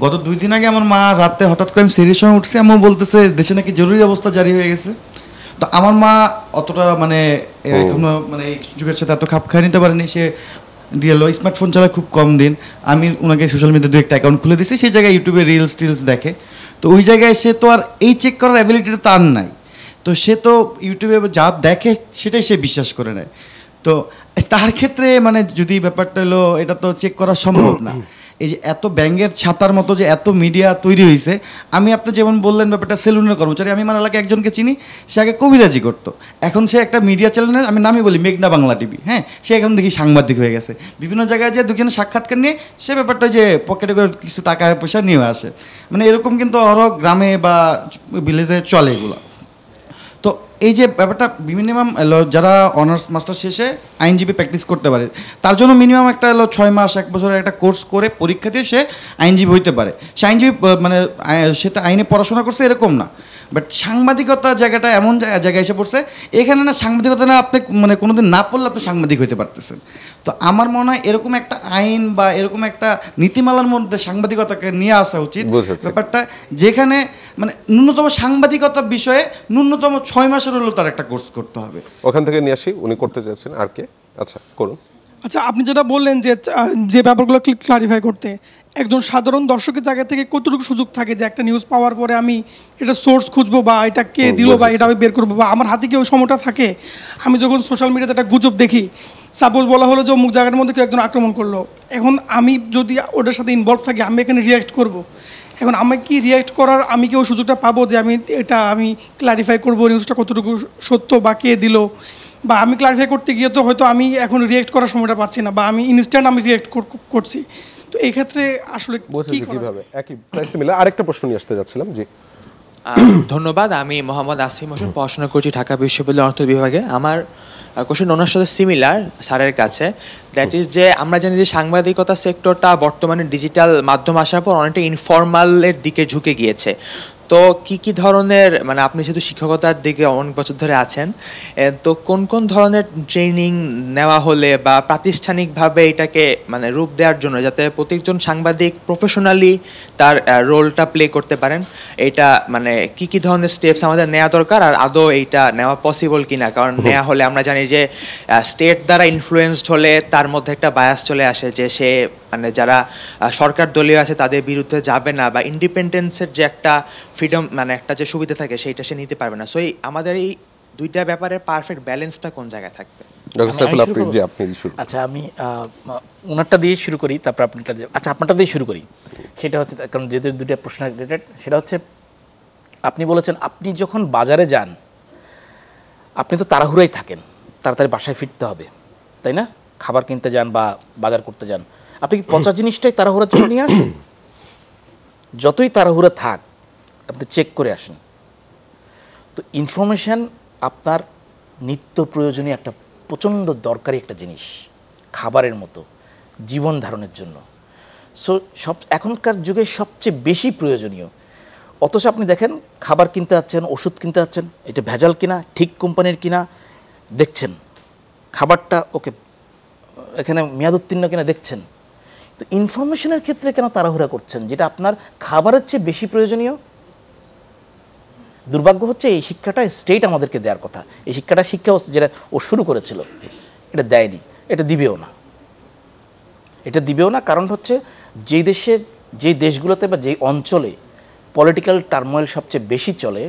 গত 2 দিন আগে আমার মা রাতে হঠাৎ করে আমি সিরিয়াস সময় উঠছি, আম্মু বলতেছে দেশে নাকি জরুরি অবস্থা জারি হয়ে গেছে। তো আমার মা অতটা মানে এখনো মানে এই যুগের সাথে এত খাপ খায় নিতে পারেনি, সে স্মার্টফোন চালায় খুব কম দিন। আমি ওনাকে সোশ্যাল মিডিয়াতে 2 একটা অ্যাকাউন্ট খুলে দিয়েছি, সেই জায়গায় ইউটিউবে রিলস টিলস দেখে। তো ওই জায়গায় সে তো আর এই চেক করার অ্যাবিলিটিটা তার নাই, তো সে তো ইউটিউবে যা দেখে সেটাই সে বিশ্বাস করে নেয়। তো তার ক্ষেত্রে মানে যদি ব্যাপারটা হলো এটা তো চেক করা সম্ভব না। এই যে এত ব্যাঙ্গের ছাতার মতো যে এত মিডিয়া তৈরি হয়েছে, আমি আপনি যেমন বললেন ব্যাপারটা সেলুনের কর্মচারী, আমি আমার এলাকায় একজনকে চিনি, সে আগে কবিরাজি করতো, এখন সে একটা মিডিয়া চ্যানেলের, আমি নামই বলি মেঘনা বাংলা টিভি, হ্যাঁ, সে এখন দেখি সাংবাদিক হয়ে গেছে। বিভিন্ন জায়গায় যে দুজনের সাক্ষাৎকার নিয়ে সে ব্যাপারটা যে পকেটে করে কিছু টাকা পয়সা নিয়ে আসে, মানে এরকম কিন্তু আরও গ্রামে বা ভিলেজে চলে এগুলো। তো এই যে ব্যাপারটা মিনিমাম যারা অনার্স মাস্টার শেষে আইনজীবী প্র্যাকটিস করতে পারে, তার জন্য মিনিমাম একটা 6 মাস 1 বছরের একটা কোর্স করে পরীক্ষা দিয়ে সে আইনজীবী হইতে পারে। সে আইনজীবী মানে সে তো আইনে পড়াশোনা করছে এরকম না, বাট সাংবাদিকতা জায়গাটা এমন জায়গায় এসে পড়ছে, এখানে না সাংবাদিকতা না আপনি মানে কোনোদিন না পড়লে আপনি সাংবাদিক হইতে পারতেছেন। তো আমার মনে হয় এরকম একটা আইন বা এরকম একটা নীতিমালার মধ্যে সাংবাদিকতাকে নিয়ে আসা উচিত ব্যাপারটা, যেখানে মানে ন্যূনতম সাংবাদিকতা বিষয়ে ন্যূনতম 6 মাসের হলেও তার একটা কোর্স করতে হবে। ওখান থেকে নিয়ে আসি, উনি করতে চাইছেন আর কে? আচ্ছা করুন। আচ্ছা, আপনি যেটা বললেন যে ব্যাপারগুলো ক্লারিফাই করতে, একজন সাধারণ দর্শকের জায়গা থেকে কতটুকু সুযোগ থাকে যে একটা নিউজ পাওয়ার পরে আমি এটা সোর্স খুঁজবো বা এটা কে দিল বা এটা আমি বের করবো, বা আমার হাতে কি ওই সময়টা থাকে? আমি যখন সোশ্যাল মিডিয়াতে একটা গুজব দেখি, সাপোজ বলা হলো যে অমুক জায়গার মধ্যে কেউ একজন আক্রমণ করলো, এখন আমি যদি ওটার সাথে ইনভলভ থাকি, আমি এখানে রিয়াক্ট করব। এখন আমি কি রিয়াক্ট করার আমি কি ওই সুযোগটা পাবো যে আমি ক্লারিফাই করবো নিউজটা কতটুকু সত্য বা কে দিল? বা আমি ক্লারিফাই করতে গিয়ে তো হয়তো আমি এখন রিয়াক্ট করার সময়টা পাচ্ছি না, বা আমি ইনস্ট্যান্ট আমি রিয়াক্ট করছি। তো এই ক্ষেত্রে আসলে কিভাবে একই প্রায় সিমিলার। আরেকটা প্রশ্ন নিয়ে আসতে যাচ্ছিলাম। জি ধন্যবাদ। আমি মোহাম্মদ আসিম হোসেন, পড়াশোনা করছি ঢাকা বিশ্ববিদ্যালয়ের অর্থ বিভাগে। আমার কোশ্চেন ওনার সাথে সিমিলার স্যারের কাছে, দ্যাট ইজ যে আমরা জানি যে সাংবাদিকতা সেক্টরটা বর্তমানে ডিজিটাল মাধ্যম আসার পর অনেকটা ইনফর্মালের দিকে ঝুঁকে গিয়েছে। তো কি ধরনের, মানে আপনি যেহেতু শিক্ষকতার দিকে অনেক বছর ধরে আছেন, তো কোন ধরনের ট্রেনিং নেওয়া হলে বা প্রাতিষ্ঠানিকভাবে এটাকে মানে রূপ দেওয়ার জন্য যাতে প্রত্যেকজন সাংবাদিক প্রফেশনালি তার রোলটা প্লে করতে পারেন, এটা মানে কি ধরনের স্টেপস আমাদের নেওয়া দরকার, আর আদৌ এইটা নেওয়া পসিবল কিনা? কারণ নেওয়া হলে আমরা জানি যে স্টেট দ্বারা ইনফ্লুয়েন্সড হলে তার মধ্যে একটা বায়াস চলে আসে যে সে মানে যারা সরকার দলীয় আছে তাদের বিরুদ্ধে যাবে না, বা ইন্ডিপেন্ডেন্সের যে একটা ফ্রিডম মানে একটা যে সুবিধা থাকে সেইটা সে নিতে পারবে না। সো আমাদের এই দুইটা ব্যাপারে পারফেক্ট ব্যালেন্সটা কোন জায়গায় থাকবে? আচ্ছা, আমি ওনারটা দিয়ে শুরু করি, তারপর আপনারটা দিয়ে, আচ্ছা আপনারটা দিয়ে শুরু করি। সেটা হচ্ছে, কারণ যেহেতু দুইটা প্রশ্ন রিলেটেড, সেটা হচ্ছে আপনি বলেছেন আপনি যখন বাজারে যান আপনি তো তাড়াহুড়াই থাকেন, তাড়াতাড়ি বাসায় ফিরতে হবে, তাই না? খাবার কিনতে যান বা বাজার করতে যান, আপনি কি পচা জিনিসটাই তাড়াহুড়ার জন্য নিয়ে আসেন? যতই তাড়াহুড়া থাক আপনি চেক করে আসেন। তো ইনফরমেশান আপনার নিত্য প্রয়োজনীয় একটা প্রচণ্ড দরকারি একটা জিনিস, খাবারের মতো, জীবন ধারণের জন্য। সো এখনকার যুগে সবচেয়ে বেশি প্রয়োজনীয়। অথচ আপনি দেখেন খাবার কিনতে যাচ্ছেন, ওষুধ কিনতে যাচ্ছেন, এটা ভেজাল কিনা, ঠিক কোম্পানির কিনা দেখছেন, খাবারটা ওকে এখানে মেয়াদ উত্তীর্ণ কিনা দেখছেন। তো ইনফরমেশনের ক্ষেত্রে কেন তাড়াহুড়া করছেন যেটা আপনার খাবারের চেয়ে বেশি প্রয়োজনীয়? দুর্ভাগ্য হচ্ছে এই শিক্ষাটা স্টেট আমাদেরকে দেওয়ার কথা, এই শিক্ষা যেটা ও শুরু করেছিল এটা দেয়নি, এটা দিবেও না। কারণ হচ্ছে যে দেশগুলোতে বা যেই অঞ্চলে পলিটিক্যাল টার্মোয়েল সবচেয়ে বেশি চলে,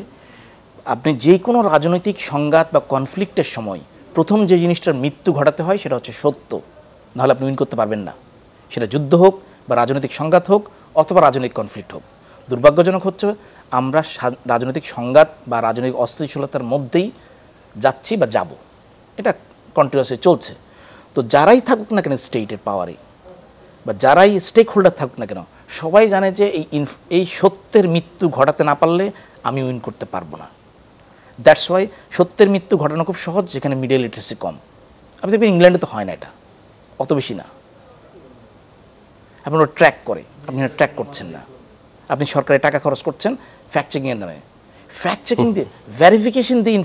আপনি যে কোনো রাজনৈতিক সংঘাত বা কনফ্লিক্টের সময় প্রথম যে জিনিসটার মৃত্যু ঘটাতে হয় সেটা হচ্ছে সত্য, নাহলে আপনি উইন করতে পারবেন না। সেটা যুদ্ধ হোক বা রাজনৈতিক সংঘাত হোক অথবা রাজনৈতিক কনফ্লিক্ট হোক। দুর্ভাগ্যজনক হচ্ছে আমরা রাজনৈতিক সংঘাত বা রাজনৈতিক অস্থিতিশীলতার মধ্যেই যাচ্ছি বা যাব, এটা কন্টিনিউয়াসলি চলছে। তো যারাই থাকুক না কেন স্টেটের পাওয়ারে, বা যারাই স্টেক হোল্ডার থাকুক না কেন, সবাই জানে যে এই সত্যের মৃত্যু ঘটাতে না পারলে আমি উইন করতে পারবো না। দ্যাটস ওয়াই সত্যের মৃত্যু ঘটানো খুব সহজ, যেখানে মিডিয়া লিটারেসি কম। আপনি দেখবেন ইংল্যান্ডে তো হয় না, এটা অত বেশি না। আপনারা ট্র্যাক করে, আপনি ট্র্যাক করছেন না, আপনি সরকারি টাকা খরচ করছেন ফ্যাক্ট চেকিংয়ের নামে। ফ্যাক্ট চেকিং দিয়ে, ভেরিফিকেশন দিয়ে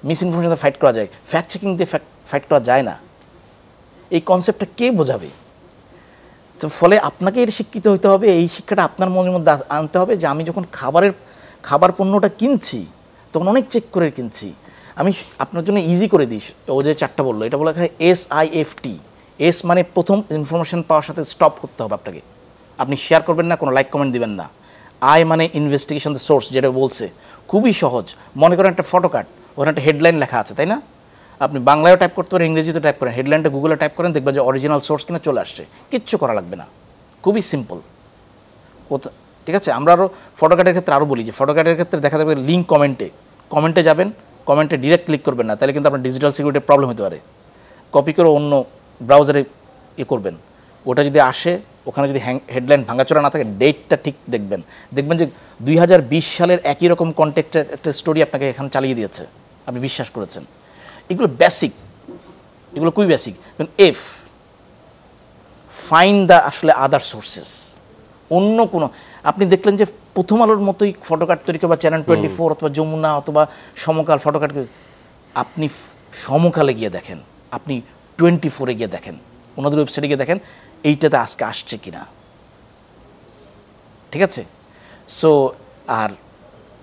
মিস ইনফরমেশন ফাইট করা যায়, ফ্যাক্ট চেকিং দিয়ে ফাইট করা যায় না। এই কনসেপ্টটা কে বোঝাবে? তো ফলে আপনাকে এটা শিক্ষিত হতে হবে, এই শিক্ষাটা আপনার মনের মধ্যে আনতে হবে যে আমি যখন খাবার পণ্যটা কিনছি তখন অনেক চেক করে কিনছি। আমি আপনার জন্য ইজি করে দিই, ও যে চারটা বললো, এটা বলা হয় SIFT। এস মানে প্রথম ইনফরমেশন পাওয়ার সাথে স্টপ করতে হবে আপনাকে, আপনি শেয়ার করবেন না, কোনো লাইক কমেন্ট দিবেন না। আই মানে ইনভেস্টিগেশন দ্য সোর্স, যেটা বলছে খুবই সহজ। মনে করেন একটা ফটো কার্ড, ওখানে একটা হেডলাইন লেখা আছে, তাই না? আপনি বাংলায়ও টাইপ করতে পারেন, ইংরেজিতে টাইপ করেন, হেডলাইনটা গুগলে টাইপ করেন, দেখবেন যে অরিজিনাল সোর্স কিনা চলে আসছে, কিচ্ছু করা লাগবে না, খুবই সিম্পল। ঠিক আছে? আমরা আরও ফটো কার্ডের ক্ষেত্রে আরও বলি যে ফটো কার্ডের ক্ষেত্রে দেখা যাবে লিঙ্ক কমেন্টে যাবেন, কমেন্টে ডিরেক্ট ক্লিক করবেন না, তাহলে কিন্তু আপনার ডিজিটাল সিকিউরিটির প্রবলেম হতে পারে। কপি করে অন্য ব্রাউজারে করবেন, ওটা যদি আসে, ওখানে যদি হেডলাইন ভাঙাচোরা না থাকে, ডেটটা ঠিক দেখবেন যে 2020 সালের একই রকম কন্টেক্টের একটা স্টোরি আপনাকে এখানে চালিয়ে দিয়েছে, আপনি বিশ্বাস করেছেন। এগুলো বেসিক, এগুলো খুবই বেসিক। এফ ফাইন্ড দ্য আসলে আদার সোর্সেস, অন্য কোনো, আপনি দেখলেন যে প্রথম আলোর মতোই ফটোকার্ড তৈরি করে বা চ্যানেল 24 অথবা যমুনা অথবা সমকাল ফটোকার্ড, আপনি সমকালে গিয়ে দেখেন, আপনি 24-এ গিয়ে দেখেন, ওনাদের ওয়েবসাইটে গিয়ে দেখেন এইটাতে আজকে আসছে কিনা। ঠিক আছে? সো আর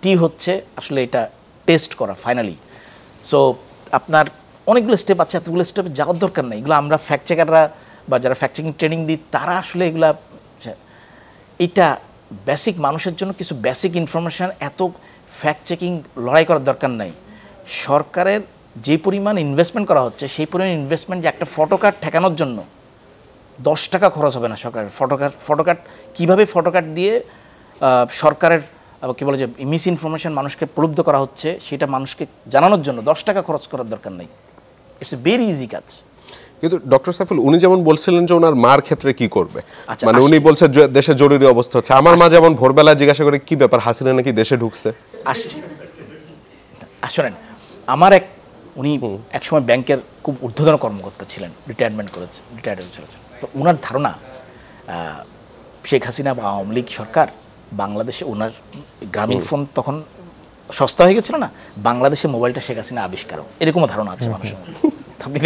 টি হচ্ছে আসলে এটা টেস্ট করা ফাইনালি। সো আপনার অনেকগুলো স্টেপ আছে, এতগুলো স্টেপে যাওয়ার দরকার নেই, এগুলো আমরা ফ্যাক্ট চেকাররা বা যারা ফ্যাক্ট চেকিং ট্রেনিং দিই তারা আসলে এগুলা, এটা বেসিক মানুষের জন্য কিছু বেসিক ইনফরমেশান, এত ফ্যাক্ট চেকিং লড়াই করার দরকার নাই। সরকারের যে পরিমাণ ইনভেস্টমেন্ট করা হচ্ছে, সেই পরিমাণ ইনভেস্টমেন্ট যে একটা ফটোকার্ড ঠেকানোর জন্য 10 টাকা খরচ হবে না সরকারের। ফটোকার্ড কীভাবে ফটোকার্ড দিয়ে সরকারের কী বলে যে মিস ইনফরমেশান মানুষকে প্রলুব্ধ করা হচ্ছে, সেটা মানুষকে জানানোর জন্য 10 টাকা খরচ করার দরকার নেই। ইটস এ ভেরি ইজি কাজ। কিন্তু ডক্টর সাইফুল উনি যেমন বলছিলেন যে ওনার মার ক্ষেত্রে কি করবে, আচ্ছা, মানে উনি বলছে দেশে জরুরি অবস্থা হচ্ছে। আমার মা যেমন ভোরবেলা জিজ্ঞাসা করে কি ব্যাপার, হাসিনা নাকি দেশে ঢুকছে। আসলেন আমার উনি একসময় ব্যাংকের খুব ঊর্ধ্বতন কর্মকর্তা ছিলেন, রিটায়ার্ড করেছেন। তো ওনার ধারণা শেখ হাসিনা বা আওয়ামী লীগ সরকার বাংলাদেশে, ওনার গ্রামীণ ফোন তখন সস্তা হয়ে গেছিল না, বাংলাদেশে মোবাইলটা শেখ হাসিনা আবিষ্কারক, এরকমও ধারণা আছে মানুষের মধ্যে। আপনি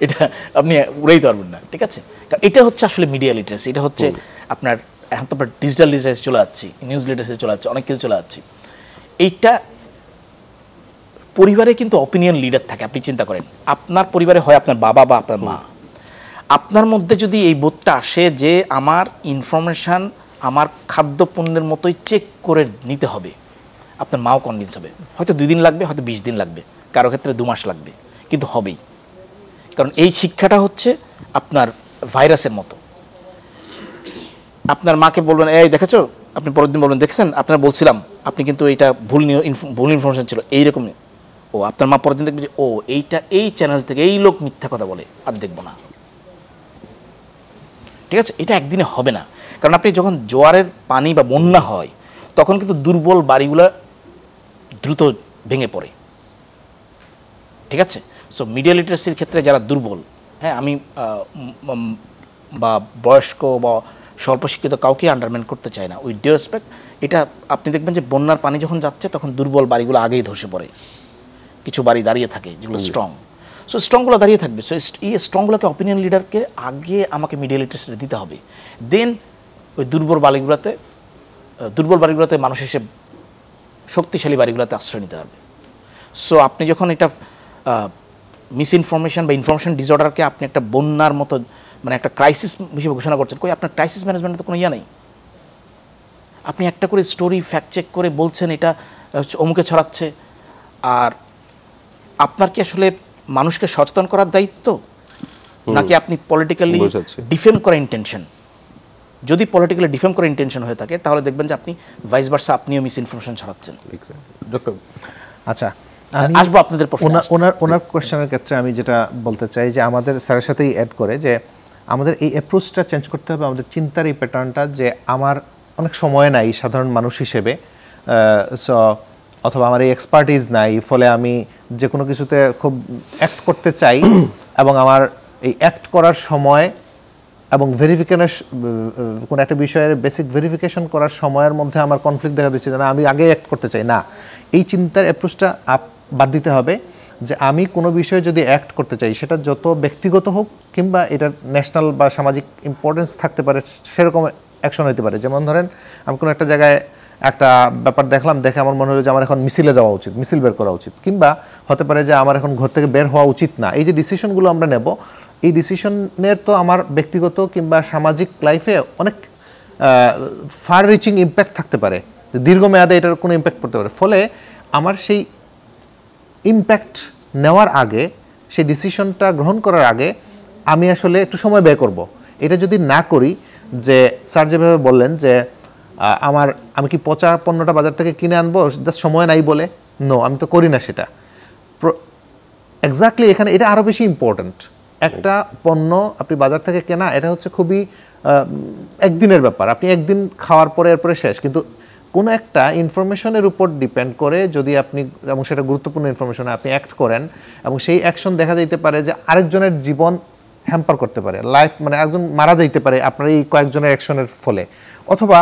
এটা আপনি উড়াইতে পারবেন না। ঠিক আছে? কারণ এটা হচ্ছে আসলে মিডিয়া লিটারেসি, এটা হচ্ছে আপনার, এখন তো আমরা ডিজিটাল লিটারেসি চলে যাচ্ছি, নিউজ লিটারেসি চলে যাচ্ছে, অনেক কিছু চলে যাচ্ছি। এইটা পরিবারে কিন্তু অপিনিয়ন লিডার থাকে। আপনি চিন্তা করেন, আপনার পরিবারে হয় আপনার বাবা বা আপনার মা, আপনার মধ্যে যদি এই বোধটা আসে যে আমার ইনফরমেশান আমার খাদ্যপণ্যের মতোই চেক করে নিতে হবে, আপনার মাও কনভিন্স হবে। হয়তো 2 দিন লাগবে, হয়তো 20 দিন লাগবে, কারো ক্ষেত্রে 2 মাস লাগবে, কিন্তু হবেই। কারণ এই শিক্ষাটা হচ্ছে আপনার ভাইরাসের মতো। আপনার মাকে বলবেন, এই দেখেছো, আপনি পরের দিন বলবেন, দেখছেন আপনারা বলছিলাম, আপনি কিন্তু এইটা ভুল ইনফরমেশন ছিল, এইরকমই। ও আপনার মা পরের দিন দেখবে যে ও এইটা এই চ্যানেল থেকে এই লোক মিথ্যা কথা বলে, আর দেখবো না। ঠিক আছে? এটা একদিনে হবে না। কারণ আপনি যখন জোয়ারের পানি বা বন্যা হয়, তখন কিন্তু দুর্বল বাড়িগুলো দ্রুত ভেঙে পড়ে। ঠিক আছে? সো মিডিয়া লিটারেসির ক্ষেত্রে যারা দুর্বল, হ্যাঁ, আমি বা বয়স্ক বা স্বল্প শিক্ষিত কাউকে আন্ডারম্যান করতে চাই না, উইথ ডিউ রেসপেক্ট। এটা আপনি দেখবেন যে বন্যার পানি যখন যাচ্ছে তখন দুর্বল বাড়িগুলো আগেই ধসে পড়ে, কিছু বাড়ি দাঁড়িয়ে থাকে যেগুলো স্ট্রং। সো স্ট্রংগুলো দাঁড়িয়ে থাকবে। সো এই স্ট্রংগুলোকে অপিনিয়ন লিডারকে আগে আমাকে মিডিয়া লিটারেসি দিতে হবে, দেন ওই দুর্বল বাড়িগুলোতে মানুষ এসে শক্তিশালী বাড়িগুলোতে আশ্রয় নিতে পারবে। সো আপনি যখন এটা মিস ইনফরমেশন বা ইনফরমেশন ডিসঅর্ডারকে আপনি একটা বন্যার মতো, মানে একটা ক্রাইসিস হিসেবে ঘোষণা করছেন, কই আপনার ক্রাইসিস ম্যানেজমেন্টের তো কোনো ইয়া নেই। আপনি একটা করে স্টোরি ফ্যাক্ট চেক করে বলছেন এটা অমুকে ছড়াচ্ছে, আর আপনার কি আসলে মানুষকে সচেতন করার দায়িত্ব, নাকি আপনি পলিটিক্যালি ডিফেন্ড করা ইন্টেনশন? যদি পলিটিক্যালি ডিফেন্ড করা ইন্টেনশন হয়ে থাকে, তাহলে দেখবেন যে আপনি ভাইস ভার্সা আপনিও মিস ইনফরমেশন ছড়াচ্ছেন। আচ্ছা, আসবো আপনাদের ওনার কোয়েশ্চেনের ক্ষেত্রে আমি যেটা বলতে চাই যে আমাদের স্যারের সাথেই অ্যাড করে যে আমাদের এই অ্যাপ্রোচটা চেঞ্জ করতে হবে, আমাদের চিন্তার এই প্যাটার্নটা, যে আমার অনেক সময় নাই সাধারণ মানুষ হিসেবে, অথবা আমার এই এক্সপার্টিস নাই, ফলে আমি যে কোনো কিছুতে খুব অ্যাক্ট করতে চাই, এবং আমার এই অ্যাক্ট করার সময় এবং কোনো একটা বিষয়ের বেসিক ভেরিফিকেশন করার সময়ের মধ্যে আমার কনফ্লিক্ট দেখা দিচ্ছে, না আমি আগে অ্যাক্ট করতে চাই না। এই চিন্তার অ্যাপ্রোচটা বাদ দিতে হবে। যে আমি কোনো বিষয়ে যদি অ্যাক্ট করতে চাই, সেটা যত ব্যক্তিগত হোক কিংবা এটা ন্যাশনাল বা সামাজিক ইম্পর্টেন্স থাকতে পারে, সেরকম অ্যাকশন হতে পারে। যেমন ধরেন আমি কোনো একটা জায়গায় একটা ব্যাপার দেখলাম, দেখে আমার মনে হলো যে আমার এখন মিছিলে যাওয়া উচিত, মিছিল বের করা উচিত, কিংবা হতে পারে যে আমার এখন ঘর থেকে বের হওয়া উচিত না। এই যে ডিসিশনগুলো আমরা নেব, এই ডিসিশনের তো আমার ব্যক্তিগত কিংবা সামাজিক লাইফে অনেক ফার রিচিং ইম্প্যাক্ট থাকতে পারে, দীর্ঘমেয়াদে এটার কোনো ইম্প্যাক্ট পড়তে পারে। ফলে আমার সেই ইম্প্যাক্ট নেওয়ার আগে, সেই ডিসিশনটা গ্রহণ করার আগে আমি আসলে একটু সময় ব্যয় করব। এটা যদি না করি, যে স্যার যেভাবে বললেন যে আমি কি পচা পণ্যটা বাজার থেকে কিনে আনবো জাস্ট সময় নাই বলে, নো, আমি তো করি না সেটা। এক্স্যাক্টলি এখানে এটা আরও বেশি ইম্পর্ট্যান্ট। একটা পণ্য আপনি বাজার থেকে কেনা, এটা হচ্ছে খুবই একদিনের ব্যাপার, আপনি একদিন খাওয়ার পরে এরপরে শেষ। কিন্তু কোনো একটা ইনফরমেশনের উপর ডিপেন্ড করে যদি আপনি, এবং সেটা গুরুত্বপূর্ণ ইনফরমেশনে আপনি অ্যাক্ট করেন, এবং সেই অ্যাকশন দেখা যেতে পারে যে আরেকজনের জীবন হ্যাম্পার করতে পারে, লাইফ মানে একজন মারা যাইতে পারে আপনার এই কয়েকজনের অ্যাকশনের ফলে, অথবা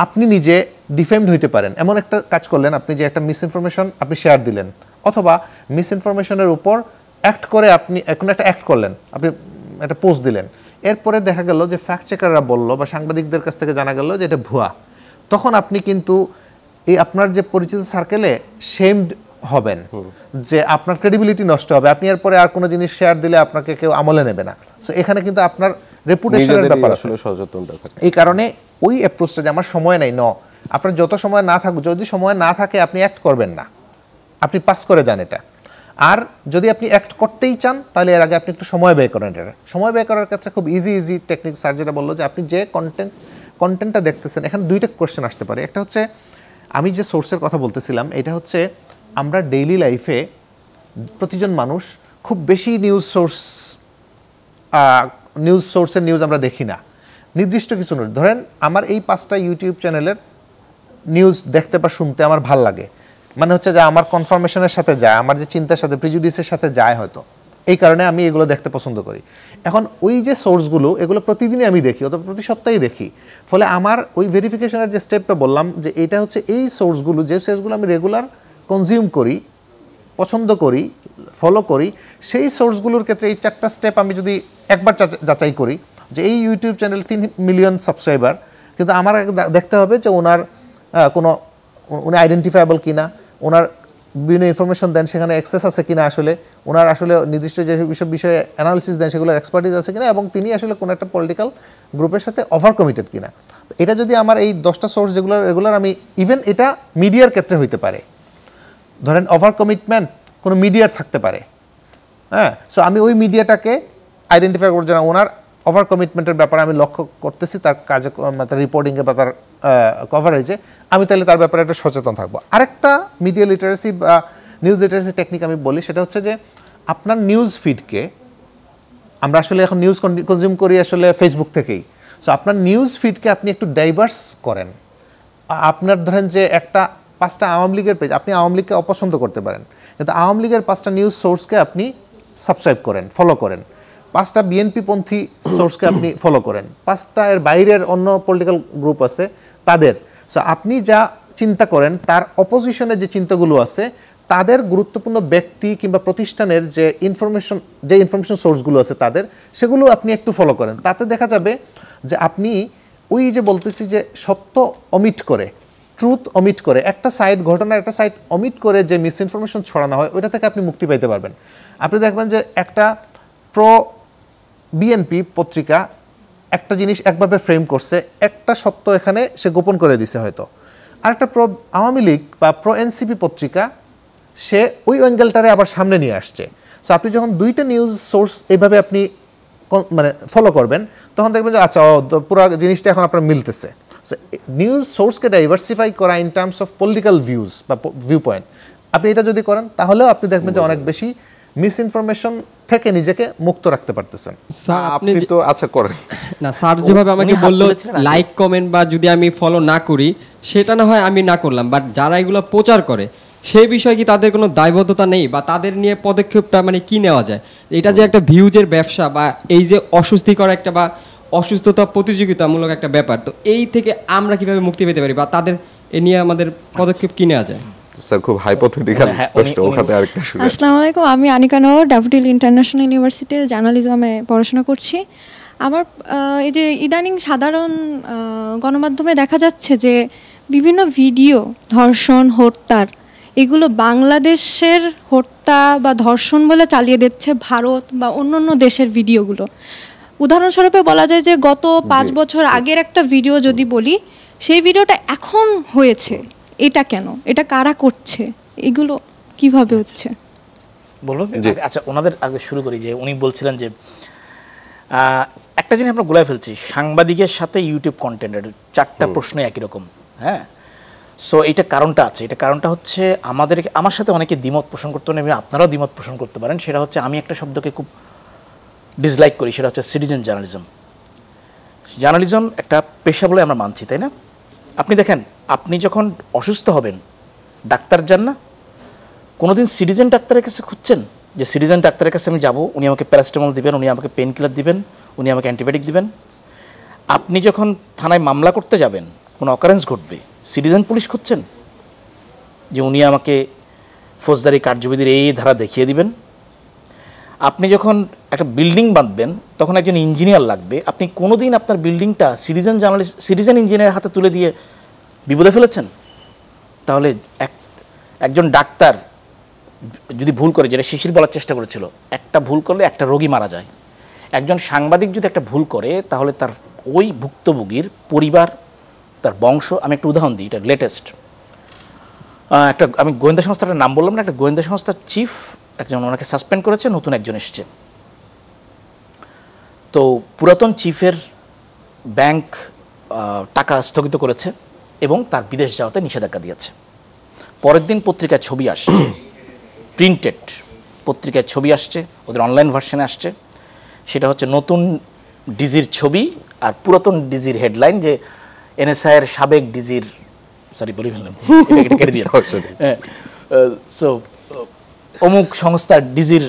আপনি নিজে ডিফেমড হইতে পারেন। এমন একটা কাজ করলেন আপনি, যে একটা মিসইনফরমেশন আপনি শেয়ার দিলেন, অথবা মিসইনফরমেশনের উপর অ্যাক্ট করে আপনি কোনো একটা অ্যাক্ট করলেন, আপনি একটা পোস্ট দিলেন, এরপরে দেখা গেল যে ফ্যাক্ট চেকাররা বললো বা সাংবাদিকদের কাছ থেকে জানা গেল যে এটা ভুয়া। তখন আপনি কিন্তু এই আপনার যে পরিচিত সার্কেলে শেমড হবেন, যে আপনার ক্রেডিবিলিটি নষ্ট হবে, আপনি এরপরে আর কোনো জিনিস শেয়ার দিলে আপনাকে কেউ আমলে নেবে না। সো এখানে কিন্তু আপনার রেপুটেশনের ব্যাপার আছে। এই কারণে ওই অ্যাপ্রোচটা যে আমার সময় নাই, আপনার যত সময় না থাকুক, যদি সময় না থাকে আপনি অ্যাক্ট করবেন না, আপনি পাস করে যান এটা। আর যদি আপনি অ্যাক্ট করতেই চান, তাহলে এর আগে আপনি একটু সময় ব্যয় করেন। এটা সময় ব্যয় করার ক্ষেত্রে খুব ইজি টেকনিক স্যার যেটা বললো, যে আপনি যে কন্টেন্টটা দেখতেছেন, এখানে দুইটা কোয়েশ্চেন আসতে পারে। একটা হচ্ছে আমি যে সোর্সের কথা বলতেছিলাম, এটা হচ্ছে আমরা ডেইলি লাইফে প্রতিজন মানুষ খুব বেশি নিউজ সোর্সের নিউজ আমরা দেখি না, নির্দিষ্ট কিছু নয়। ধরেন আমার এই 5টা ইউটিউব চ্যানেলের নিউজ দেখতে বা শুনতে আমার ভাল লাগে, মানে হচ্ছে যে আমার কনফার্মেশনের সাথে যায়, আমার যে চিন্তার সাথে, প্রিজুডিসের সাথে যায় হয়তো, এই কারণে আমি এগুলো দেখতে পছন্দ করি। এখন ওই যে সোর্সগুলো, এগুলো প্রতিদিনই আমি দেখি, অথবা প্রতি সপ্তাহেই দেখি। ফলে আমার ওই ভেরিফিকেশনের যে স্টেপটা বললাম, যে এটা হচ্ছে এই সোর্সগুলো, যে সোর্সগুলো আমি রেগুলার কনজিউম করি, পছন্দ করি, ফলো করি, সেই সোর্সগুলোর ক্ষেত্রে এই 4টা স্টেপ আমি যদি একবার যাচাই করি, যে এই ইউটিউব চ্যানেল 3 মিলিয়ন সাবস্ক্রাইবার, কিন্তু আমার দেখতে হবে যে উনি আইডেন্টিফায়েবল কিনা, ওনার বিভিন্ন ইনফরমেশন দেন সেখানে অ্যাক্সেস আছে কিনা, আসলে ওনার আসলে নির্দিষ্ট যে বিষয়ে অ্যানালিসিস দেন সেগুলোর এক্সপার্টিস আছে কিনা, এবং তিনি আসলে কোনো একটা পলিটিক্যাল গ্রুপের সাথে ওভার কমিটেড কিনা। এটা যদি আমার এই 10টা সোর্স যেগুলো রেগুলার, আমি ইভেন এটা মিডিয়ার ক্ষেত্রে হইতে পারে, ধরেন ওভার কমিটমেন্ট কোনো মিডিয়ার থাকতে পারে, হ্যাঁ, সো আমি ওই মিডিয়াটাকে আইডেন্টিফাই করছি না, ওনার ওভার কমিটমেন্টের ব্যাপারে আমি লক্ষ্য করতেছি, তার কাজে, তার রিপোর্টিংয়ে বা তার কভারেজে, আমি তাহলে তার ব্যাপারে একটা সচেতন থাকবো। আরেকটা মিডিয়া লিটারেসি বা নিউজ লিটারেসি টেকনিক আমি বলি, সেটা হচ্ছে যে আপনার নিউজ ফিডকে, আমরা আসলে এখন নিউজ কনজিউম করি আসলে ফেসবুক থেকেই, সো আপনার নিউজ ফিডকে আপনি একটু ডাইভার্স করেন। আপনার ধরেন যে একটা 5টা আওয়ামী লীগের পেজ, আপনি আওয়ামী লীগকে অপছন্দ করতে পারেন, কিন্তু আওয়ামী লীগের 5টা নিউজ সোর্সকে আপনি সাবস্ক্রাইব করেন, ফলো করেন, 5টা বিএনপি পন্থী সোর্সকে আপনি ফলো করেন, 5টা এর বাইরের অন্য পলিটিক্যাল গ্রুপ আছে তাদের। সো আপনি যা চিন্তা করেন তার অপোজিশনের যে চিন্তাগুলো আছে, তাদের গুরুত্বপূর্ণ ব্যক্তি কিংবা প্রতিষ্ঠানের যে ইনফরমেশন সোর্সগুলো আছে তাদের, সেগুলো আপনি একটু ফলো করেন। তাতে দেখা যাবে যে আপনি ওই যে বলতেছি যে সত্য অমিট করে, ট্রুথ অমিট করে, একটা সাইড ঘটনা, একটা সাইড অমিট করে যে মিস ইনফরমেশন ছড়ানো হয়, ওইটা থেকে আপনি মুক্তি পাইতে পারবেন। আপনি দেখবেন যে একটা প্রো বিএনপি পত্রিকা একটা জিনিস একভাবে ফ্রেম করছে, একটা সত্য এখানে সে গোপন করে দিছে হয়তো, আর একটা প্রো আওয়ামী লীগ বা প্রো এনসিপি পত্রিকা সে ওই অ্যাঙ্গেলটারে আবার সামনে নিয়ে আসছে। সো আপনি যখন 2টা নিউজ সোর্স এইভাবে আপনি মানে ফলো করবেন, তখন দেখবেন যে আচ্ছা পুরো জিনিসটা এখন আপনার মিলতেছে। সো নিউজ সোর্সকে ডাইভার্সিফাই করা in terms of political views বা ভিউ পয়েন্ট, আপনি এটা যদি করেন, তাহলেও আপনি দেখবেন যে অনেক বেশি মিস ইনফরমেশন থেকে নিজেকে মুক্ত রাখতে পারতেছেন। স্যার আপনি তো আচ্ছা করেন না, স্যার যেভাবে আমাকে বললো লাইক কমেন্ট বা যদি আমি ফলো না করি, সেটা না হয় আমি না করলাম, বাট যারা এগুলো প্রচার করে সেই বিষয়ে কি তাদের কোনো দায়বদ্ধতা নেই, বা তাদের নিয়ে পদক্ষেপটা মানে কি নেওয়া যায়? এটা যে একটা ভিউজের ব্যবসা বা এই যে অস্বস্তিকর একটা বা অসুস্থতা প্রতিযোগিতামূলক একটা ব্যাপার, তো এই থেকে আমরা কিভাবে মুক্তি পেতে পারি, বা তাদের এ নিয়ে আমাদের পদক্ষেপ কি নেওয়া যায়? স্যার খুব হাইপোথেটিক্যাল হ্যাঁ, প্রশ্ন, ওখানে আরেকটা শুনে। আসসালামু আলাইকুম, আমি আনিকা নওয়ার ড্যাফোডিল ইন্টারন্যাশনাল ইউনিভার্সিটিতে জার্নালিজমে পড়াশোনা করছি। আমার এই যে ইদানিং সাধারণ গণমাধ্যমে দেখা যাচ্ছে যে বিভিন্ন ভিডিও ধর্ষণ, হত্যার, এগুলো বাংলাদেশের হত্যা বা ধর্ষণ বলে চালিয়ে দিচ্ছে ভারত বা অন্য দেশের ভিডিওগুলো। উদাহরণস্বরূপ বলা যায় যে গত 5 বছর আগের একটা ভিডিও যদি বলি, সেই ভিডিওটা এখন হয়েছে, এটা কেন, এটা কারা করছে, এগুলো কিভাবে হচ্ছে? বলবো আচ্ছা, ওনাদের আগে শুরু করি যে উনি বলছিলেন যে একটা জিনিস আমরা গুলাই ফেলছি, সাংবাদিকের সাথে ইউটিউব কন্টেন্টের 4টা প্রশ্ন একই রকম। হ্যাঁ, সো এইটা কারণটা আছে, এটা কারণটা হচ্ছে আমার সাথে অনেকে দ্বিমত পোষণ করতে পারেন, আপনারাও দ্বিমত পোষণ করতে পারেন। সেটা হচ্ছে আমি একটা শব্দকে খুব ডিসলাইক করি, সেটা হচ্ছে সিটিজেন জার্নালিজম। জার্নালিজম একটা পেশা বলে আমরা মানছি, তাই না? আপনি দেখেন, আপনি যখন অসুস্থ হবেন ডাক্তার যান না, কোনোদিন সিটিজেন ডাক্তারের কাছে খুঁজছেন যে সিটিজেন ডাক্তারের কাছে আমি যাব, উনি আমাকে প্যারাসিটামল দিবেন, উনি আমাকে পেন কিলার দিবেন, উনি আমাকে অ্যান্টিবায়োটিক দিবেন? আপনি যখন থানায় মামলা করতে যাবেন, কোনো অকারেন্স ঘটবে, সিটিজেন পুলিশ খুঁজছেন যে উনি আমাকে ফৌজদারি কার্যবিধির এই ধারা দেখিয়ে দিবেন? আপনি যখন একটা বিল্ডিং বাঁধবেন তখন একজন ইঞ্জিনিয়ার লাগবে, আপনি কোনোদিন আপনার বিল্ডিংটা সিটিজেন ইঞ্জিনিয়ারের হাতে তুলে দিয়ে বিপদে ফেলেছেন? তাহলে একজন ডাক্তার যদি ভুল করে, যেটা শিশির বলার চেষ্টা করেছিল, একটা ভুল করলে একটা রোগী মারা যায়। একজন সাংবাদিক যদি একটা ভুল করে তাহলে তার ওই ভুক্তভোগীর পরিবার, তার বংশ, আমি একটা উদাহরণ দিই, এটা লেটেস্ট একটা, আমি গোয়েন্দা সংস্থাটার নাম বললাম না, একটা গোয়েন্দা সংস্থার চিফ একজন, ওনাকে সাসপেন্ড করেছে, নতুন একজন এসছে। তো পুরাতন চিফের ব্যাংক টাকা স্থগিত করেছে এবং তার বিদেশ যাওয়াতে নিষেধাজ্ঞা দিয়েছে। পরের দিন পত্রিকায় ছবি আসছে, প্রিন্টেড পত্রিকায় ছবি আসছে, ওদের অনলাইন ভার্সনে আসছে, সেটা হচ্ছে নতুন ডিজির ছবি আর পুরাতন ডিজির হেডলাইন যে এনএসআইয়ের সাবেক ডিজির, সরি বলি ফেললাম, এটা কেটে দিয়ে, সো অমুক সংস্থার ডিজির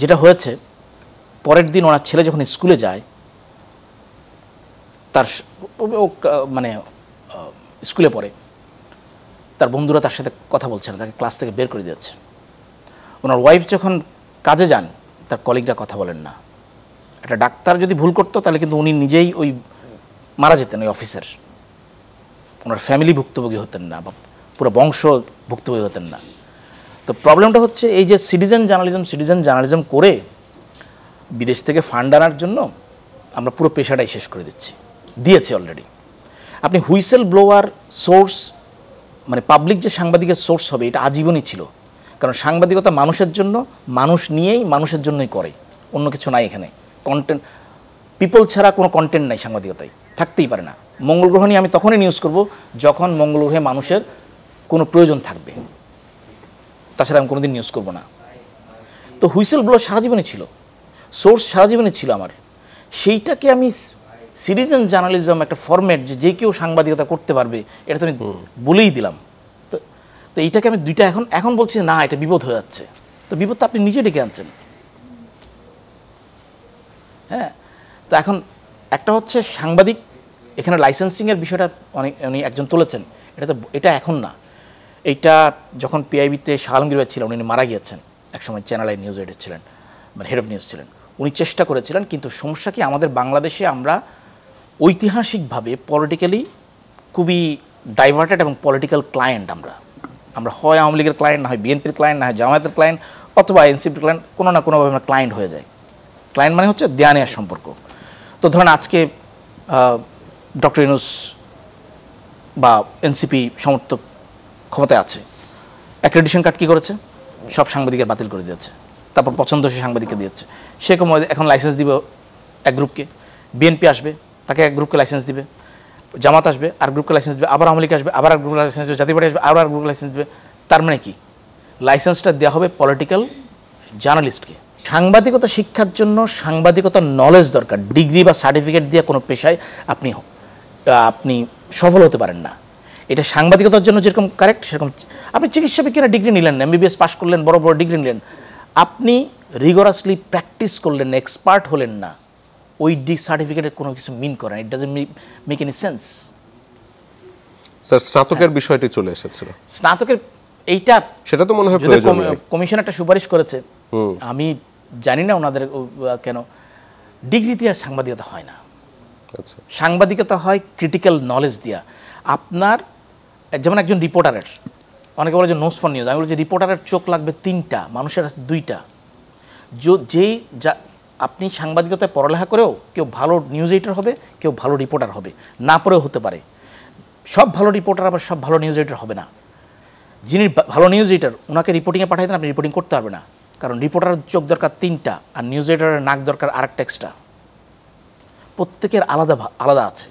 যেটা হয়েছে। পরের দিন ওনার ছেলে যখন স্কুলে যায়, তার মানে স্কুলে পড়ে, তার বন্ধুরা তার সাথে কথা বলছে না, তাকে ক্লাস থেকে বের করে দিয়েছে। ওনার ওয়াইফ যখন কাজে যান, তার কলিগরা কথা বলেন না। একটা ডাক্তার যদি ভুল করতো তাহলে কিন্তু উনি নিজেই ওই মারা যেতেন ওই অফিসের, ওনার ফ্যামিলি ভুক্তভোগী হতেন না বা পুরো বংশ ভুক্তভোগী হতেন না। তো প্রবলেমটা হচ্ছে এই যে সিটিজেন জার্নালিজম করে বিদেশ থেকে ফান্ড আনার জন্য আমরা পুরো পেশাটাই শেষ করে দিয়েছি অলরেডি। আপনি হুইসেল ব্লোয়ার সোর্স, মানে পাবলিক যে সাংবাদিকের সোর্স হবে, এটা আজীবনই ছিল। কারণ সাংবাদিকতা মানুষের জন্য, মানুষ নিয়েই মানুষের জন্যই করে, অন্য কিছু নাই এখানে। কন্টেন্ট, পিপল ছাড়া কোনো কন্টেন্ট নাই সাংবাদিকতায়, থাকতেই পারে না। মঙ্গল গ্রহ নিয়ে আমি তখনই নিউজ করব যখন মঙ্গল গ্রহে মানুষের কোনো প্রয়োজন থাকবে, তাছাড়া আমি কোনোদিন নিউজ করব না। তো হুইসেল ব্লোয়ার সারা জীবনই ছিল, সোর্স সারা জীবনই ছিল আমার। সেইটাকে আমি সিটিজেন জার্নালিজম একটা ফরম্যাট যে কেউ সাংবাদিকতা করতে পারবে, এটা তো আমি বলেই দিলাম। তো এইটাকে আমি দুইটা এখন বলছি না, এটা বিপদ হয়ে যাচ্ছে। তো বিপদটা আপনি নিজে ডেকে আনছেন। হ্যাঁ, তো এখন একটা হচ্ছে সাংবাদিক, এখানে লাইসেন্সিংয়ের বিষয়টা উনি একজন তুলেছেন, এটা এখন না, এইটা যখন পিআইবিতে শাহ আলমগীর ভাই ছিলেন, উনি মারা গিয়েছেন, একসময় চ্যানেল আই নিউজ এডিটর ছিলেন, মানে হেড অফ নিউজ ছিলেন, উনি চেষ্টা করেছিলেন। কিন্তু সমস্যা কি, আমাদের বাংলাদেশে আমরা ঐতিহাসিকভাবে পলিটিক্যালি খুবই ডাইভার্টেড এবং পলিটিক্যাল ক্লায়েন্ট। আমরা হয় আওয়ামী লীগের ক্লায়েন্ট, না হয় বিএনপির ক্লায়েন্ট, না হয় জামায়াতের ক্লায়েন্ট, অথবা এনসিপির ক্লায়েন্ট, কোনো না কোনোভাবে আমরা ক্লায়েন্ট হয়ে যাই। ক্লায়েন্ট মানে হচ্ছে দেয়া নেওয়ার সম্পর্ক। তো ধরেন আজকে ডক্টর ইউনূস বা এনসিপি সমর্থক ক্ষমতায় আছে, অ্যাক্রেডিটেশন কার্ড কী করেছে, সব সাংবাদিকের বাতিল করে দিয়েছে, তারপর পছন্দসই সাংবাদিককে দিয়েছে। সেরকম এখন লাইসেন্স দিবে এক গ্রুপকে, বিএনপি আসবে তাকে এক গ্রুপকে লাইসেন্স দিবে, জামাত আসবে আর গ্রুপকে লাইসেন্স দিবে, আবার আওয়ামী লীগ আসবে আবার এক গ্রুপকে লাইসেন্স দিবে, জাতীয় পার্টি আসবে আবার গ্রুপকে লাইসেন্স দিবে। তার মানে কি, লাইসেন্সটা দেওয়া হবে পলিটিক্যাল জার্নালিস্টকে। সাংবাদিকতা শিক্ষার জন্য সাংবাদিকতার নলেজ দরকার। ডিগ্রি বা সার্টিফিকেট দিয়ে কোনো পেশায় আপনি সফল হতে পারেন না। এটা সাংবাদিকতার জন্য যেরকম কারেক্ট, সেরকম আপনি চিকিৎসা বিজ্ঞানে ডিগ্রি নিলেন না, এমবিবিএস পাস করলেন, বড় বড় ডিগ্রি নিলেন, আপনি রিগরাসলি প্র্যাকটিস করলেন না, এক্সপার্ট হলেন না, ওই সার্টিফিকেটের কোনো কিছু মিন করে না। It doesn't make any sense. Sir স্নাতকের বিষয়টি চলে এসেছিল, স্নাতকের এইটা সেটা তো মনে হয় প্রয়োজন নেই। কমিশন একটা সুপারিশ করেছে, আমি জানি না ওনাদের কেন ডিগ্রি দিয়ে সাংবাদিকতা হয় না। আচ্ছা, সাংবাদিকতা হয় ক্রিটিক্যাল নলেজ দিয়া। আপনার যেমন একজন রিপোর্টারের, অনেকে বলে যে নোস ফর নিউজ, আমি বলি যে রিপোর্টারের চোখ লাগবে 3টা, মানুষের আছে 2টা। যেই আপনি সাংবাদিকতায় পড়ালেখা করেও কেউ ভালো নিউজ এডিটর হবে, কেউ ভালো রিপোর্টার হবে, না পড়েও হতে পারে। সব ভালো রিপোর্টার আবার সব ভালো নিউজ এডিটর হবে না। যিনি ভালো নিউজ এডিটর ওনাকে রিপোর্টিংয়ে পাঠাই দেন, আপনি রিপোর্টিং করতে পারবে না, কারণ রিপোর্টারের চোখ দরকার 3টা আর নিউজ এডিটরের নাক দরকার আরেকটা এক্সট্রা। প্রত্যেকের আলাদা আলাদা আছে।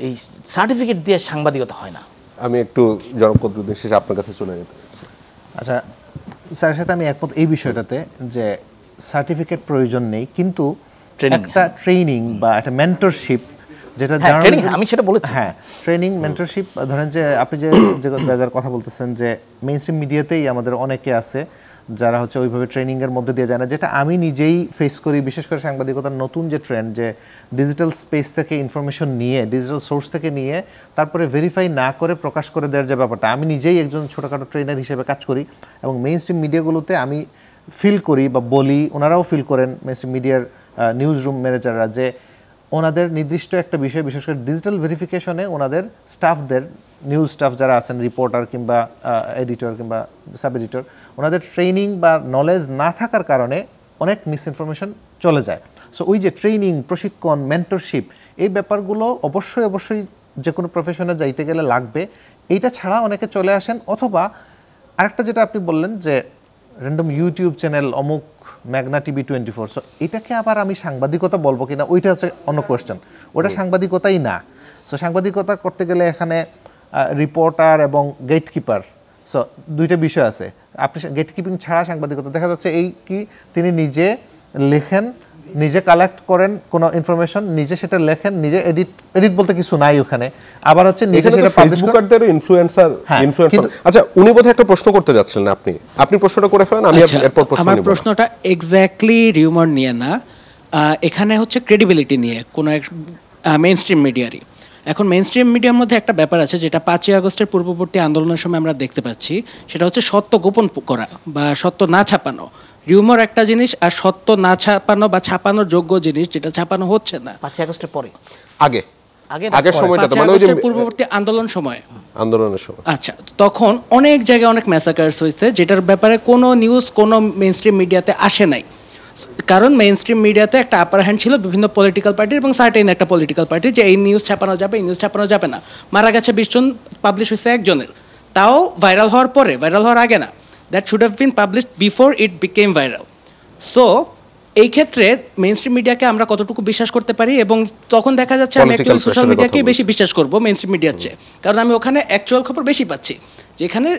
এই সার্টিফিকেট দিয়ে সাংবাদিকতা হয় না। আমি একটু জনাব কদরুদ্দিন শেষে আপনার কাছে চলে যেতে চাচ্ছি। আচ্ছা, স্যারের সাথে আমি একমত এই বিষয়টাতে যে সার্টিফিকেট প্রয়োজন নেই, কিন্তু একটা ট্রেনিং বা একটা মেন্টরশিপ, যেটা আমি সেটা বলেছি। হ্যাঁ, ট্রেনিং মেন্টরশিপ। ধরেন যে আপনি যে যাদের কথা বলতেছেন যে মেইনস্ট্রিম মিডিয়াতেই আমাদের অনেকে আছে যারা হচ্ছে ওইভাবে ট্রেনিংয়ের মধ্যে দিয়ে যায় না, যেটা আমি নিজেই ফেস করি। বিশেষ করে সাংবাদিকতার নতুন যে ট্রেন্ড, যে ডিজিটাল স্পেস থেকে ইনফরমেশন নিয়ে, ডিজিটাল সোর্স থেকে নিয়ে তারপরে ভেরিফাই না করে প্রকাশ করে দেওয়ার যে ব্যাপারটা, আমি নিজেই একজন ছোটোখাটো ট্রেনার হিসেবে কাজ করি এবং মেইনস্ট্রিম মিডিয়াগুলোতে আমি ফিল করি বা বলি, ওনারাও ফিল করেন মেইনস্ট্রিম মিডিয়ার নিউজ রুম ম্যানেজাররা, যে ওনাদের নির্দিষ্ট একটা বিষয়, বিশেষ করে ডিজিটাল ভেরিফিকেশনে ওনাদের স্টাফদের, নিউজ স্টাফ যারা আছেন, রিপোর্টার কিংবা এডিটর কিংবা সাব এডিটর, ওনাদের ট্রেনিং বা নলেজ না থাকার কারণে অনেক মিসইনফরমেশন চলে যায়। সো ওই যে ট্রেনিং, প্রশিক্ষণ, মেন্টরশিপ, এই ব্যাপারগুলো অবশ্যই যে কোনো প্রফেশনে যাইতে গেলে লাগবে। এইটা ছাড়া অনেকে চলে আসেন, অথবা আরেকটা যেটা আপনি বললেন যে র্যান্ডম ইউটিউব চ্যানেল অমুক ম্যাগনা টিভি 24, সো এটাকে আবার আমি সাংবাদিকতা বলবো কিনা ওইটা হচ্ছে অন্য কোয়েশ্চেন। ওটা সাংবাদিকতাই না। সো সাংবাদিকতা করতে গেলে এখানে রিপোর্টার এবং গেটকিপার, সো দুইটা বিষয় আছে। আপনি গেটকিপিং ছাড়া সাংবাদিকতা দেখা যাচ্ছে এই কি, তিনি নিজে লেখেন, নিজে কালেক্ট করেন কোনো ইনফরমেশন, নিজে সেটা লেখেন, নিজে এডিট বলতে কিছু নাই ওখানে, আবার হচ্ছে নিজে সেটা ফেসবুকারদের ইনফ্লুয়েন্সার। আচ্ছা, উনি বোধহয় একটা প্রশ্ন করতে যাচ্ছিলেন, আপনি প্রশ্নটা করে ফেলেন, আমি এরপর প্রশ্ন নিব। আমার প্রশ্নটা এক্স্যাক্টলি রিউমার নিয়ে না, এখানে হচ্ছে ক্রেডিবিলিটি নিয়ে কোনো এক মেইনস্ট্রিম মিডিয়ারই। এখন মেইনস্ট্রিম মিডিয়ার মধ্যে একটা ব্যাপার আছে যেটা 5ই আগস্টের পূর্ববর্তী আন্দোলনের সময় আমরা দেখতে পাচ্ছি, সেটা হচ্ছে সত্য গোপন করা বা সত্য না ছাপানো। রিউমার একটা জিনিস, আর সত্য না ছাপানো বা ছাপানোর যোগ্য জিনিস যেটা ছাপানো হচ্ছে না। 5ই আগস্টের পরে আগের সময়টাতে, মানে ওই যে পূর্ববর্তী আন্দোলনের সময়। আচ্ছা, তখন অনেক জায়গায় অনেক ম্যাসাকার্স হয়েছে, যেটার ব্যাপারে কোনো নিউজ কোনো মেইনস্ট্রিম মিডিয়াতে আসে নাই। কারণ মেইনস্ট্রিম মিডিয়াতে একটা আপার হ্যান্ড ছিল বিভিন্ন পলিটিক্যাল পার্টির এবং সার্টেন একটা পলিটিক্যাল পার্টি, যে এই নিউজ ছাপানো যাবে, এই নিউজ ছাপানো যাবে না। মারা গেছে 20 জন, পাবলিশ হয়েছে একজনের, তাও ভাইরাল হওয়ার পরে, ভাইরাল হওয়ার আগে না। That should have been published before it became viral. So এই ক্ষেত্রে মেইনস্ট্রিম মিডিয়াকে আমরা কতটুকু বিশ্বাস করতে পারি, এবং তখন দেখা যাচ্ছে আমি অ্যাকচুয়ালি সোশ্যাল মিডিয়াকেই বেশি বিশ্বাস করবো মেইনস্ট্রিম মিডিয়ার চেয়ে, কারণ আমি ওখানে অ্যাকচুয়াল খবর বেশি পাচ্ছি। যেখানে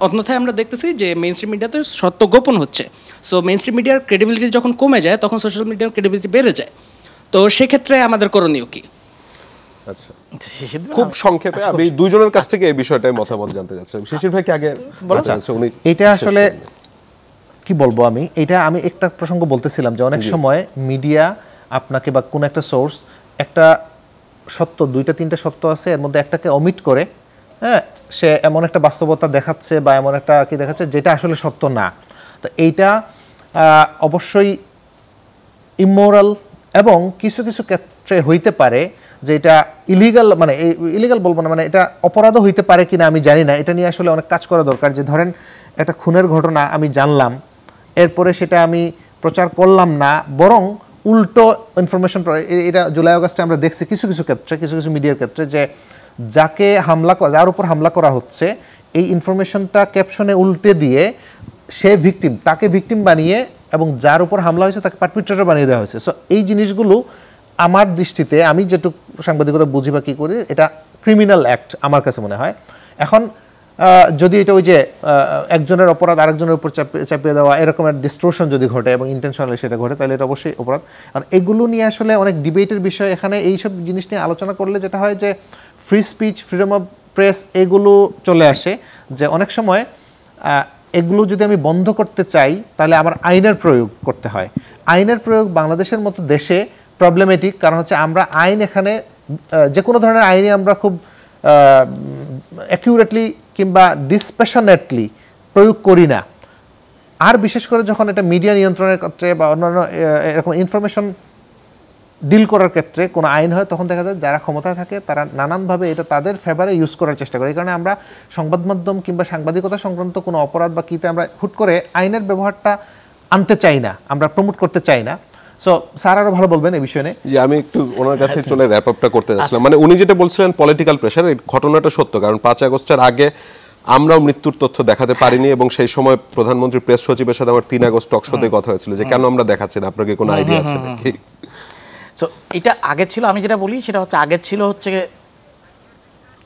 অন্যথায় আমরা দেখতেছি যে মেইনস্ট্রিম মিডিয়াতে সত্য গোপন হচ্ছে। সো মেইনস্ট্রিম মিডিয়ার ক্রেডিবিলিটি যখন কমে যায়, তখন সোশ্যাল মিডিয়ার ক্রেডিবিলিটি বেড়ে যায়। তো সেক্ষেত্রে আমাদের করণীয় কি? আচ্ছা, খুব সংক্ষেপে আমি দুইজনের কাছ থেকে এই বিষয়টাই মতামত জানতে চাচ্ছি। শিশির ভাই কি আগে বলেছেন? এটা আসলে কি বলবো, আমি একটা প্রসঙ্গ বলতেছিলাম যে অনেক সময় মিডিয়া আপনাকে বা কোন একটা সোর্স একটা সত্য, 2-3টা সত্য আছে, এর মধ্যে একটাকে অমিট করে, হ্যাঁ, সে এমন একটা বাস্তবতা দেখাচ্ছে বা এমন একটা কি দেখাচ্ছে যেটা আসলে সত্য না। তো এইটা অবশ্যই ইমোরাল, এবং কিছু কিছু ক্ষেত্রে হইতে পারে যে এটা ইলিগাল, মানে ইলিগাল বলবো না, মানে এটা অপরাধও হইতে পারে কিনা আমি জানি না। এটা নিয়ে আসলে অনেক কাজ করা দরকার। যে ধরেন একটা খুনের ঘটনা আমি জানলাম, এরপরে সেটা আমি প্রচার করলাম না, বরং উল্টো ইনফরমেশন। এটা জুলাই আগস্টে আমরা দেখছি কিছু কিছু ক্ষেত্রে, কিছু কিছু মিডিয়ার ক্ষেত্রে, যে যাকে যার উপর হামলা করা হচ্ছে, এই ইনফরমেশনটা ক্যাপশনে উল্টে দিয়ে সে ভিকটিম, তাকে ভিকটিম বানিয়ে, এবং যার উপর হামলা হয়েছে তাকে পারপিট্রেটর বানিয়ে দেওয়া হয়েছে। সো এই জিনিসগুলো আমার দৃষ্টিতে, আমি যেটুকু সাংবাদিকতা বুঝি বা কী করি, এটা ক্রিমিনাল অ্যাক্ট আমার কাছে মনে হয়। এখন যদি এটা ওই যে একজনের অপরাধ আরেকজনের উপর চাপিয়ে দেওয়া, এরকমের ডিস্ট্রোশন যদি ঘটে এবং ইন্টেনশনালি সেটা ঘটে, তাহলে এটা অবশ্যই অপরাধ। কারণ এগুলো নিয়ে আসলে অনেক ডিবেটের বিষয়। এখানে এইসব জিনিস নিয়ে আলোচনা করলে যেটা হয় যে free speech, freedom of press, এগুলো চলে আসে। যে অনেক সময় এগুলো যদি আমি বন্ধ করতে চাই, তাহলে আমার আইনের প্রয়োগ করতে হয়। আইনের প্রয়োগ বাংলাদেশের মতো দেশে প্রবলেমেটিক, কারণ হচ্ছে আমরা আইন এখানে যে কোনো ধরনের আইনে আমরা খুব অ্যাকিউরেটলি কিংবা ডিসপ্যাশনেটলি প্রয়োগ করি না। আর বিশেষ করে যখন এটা মিডিয়া নিয়ন্ত্রণের ক্ষেত্রে বা অন্যান্য এরকম ইনফরমেশন ডিল করার ক্ষেত্রে কোনো আইন হয়, তখন দেখা যায় যারা ক্ষমতায় থাকে তারা নানানভাবে এটা তাদের ফেভারে ইউজ করার চেষ্টা করে। এই কারণে আমরা সংবাদ মাধ্যম কিংবা সাংবাদিকতা সংক্রান্ত কোনো অপরাধ বা কীতে আমরা হুট করে আইনের ব্যবহারটা আনতে চাই না, আমরা প্রমোট করতে চাই না। সো স্যার আরো ভালো বলবেন এই বিষয়ে। যে আমি একটু ওনার কাছে চলে র্যাপ আপটা করতে যাচ্ছিলাম। মানে উনি যেটা বলছিলেন পলিটিক্যাল প্রেশার, এই ঘটনাটা সত্য, কারণ 5 আগস্টের আগে আমরাও মৃত্যুর তথ্য দেখাতে পারিনি এবং সেই সময় প্রধানমন্ত্রী প্রেস সচিবের সাথে আমার 3 আগস্ট টক শোতে কথা হয়েছিল যে কেন আমরা দেখাচ্ছি না, আপনার কি কোনো আইডিয়া আছে নাকি? সো এটা আগে ছিল, আমি যেটা বলি সেটা হচ্ছে আগে ছিল হচ্ছে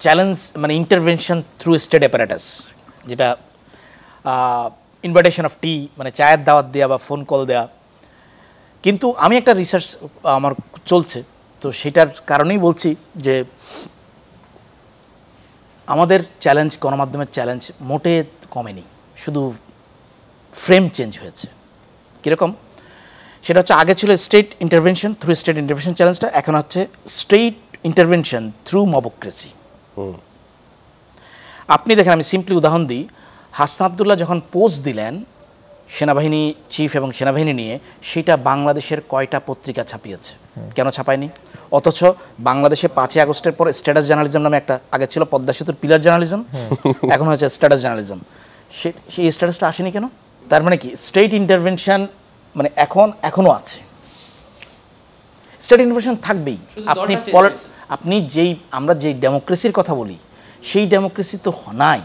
চ্যালেঞ্জ, মানে ইন্টারভেনশন থ্রু স্টেট অ্যাপারেটাস, যেটা ইনভাইটেশন অফ টি, মানে চায়ের দাওয়াত দেওয়া বা ফোন কল দেওয়া। কিন্তু আমি একটা রিসার্চ আমার চলছে, তো সেটার কারণেই বলছি যে আমাদের চ্যালেঞ্জ, গণমাধ্যমের চ্যালেঞ্জ মোটে কমেনি, শুধু ফ্রেম চেঞ্জ হয়েছে। কীরকম? সেটা হচ্ছে আগে ছিল state intervention through state intervention চ্যালেঞ্জটা, এখন হচ্ছে স্টেট ইন্টারভেনশন থ্রু মবক্রেসি। আপনি দেখেন, আমি সিম্পলি উদাহরণ দিই, হাসনাত আবদুল্লাহ যখন পোস্ট দিলেন সেনাবাহিনী চিফ এবং সেনাবাহিনী নিয়ে, সেটা বাংলাদেশের কয়টা পত্রিকা ছাপিয়েছে? কেন ছাপায়নি? অথচ বাংলাদেশে 5 আগস্টের পর স্ট্যাটাস জার্নালিজম নামে একটা, আগে ছিল পদ্মা সেতুর পিলার জার্নালিজম, এখন হচ্ছে স্ট্যাটাস জার্নালিজম। সেই স্ট্যাটাসটা আসেনি কেন? তার মানে কি স্টেট ইন্টারভেনশন মানে এখনো আছে, স্টেট ইন্টারভেনশন থাকবেই। আপনি আমরা যেই ডেমোক্রেসির কথা বলি, সেই ডেমোক্রেসি তো নাই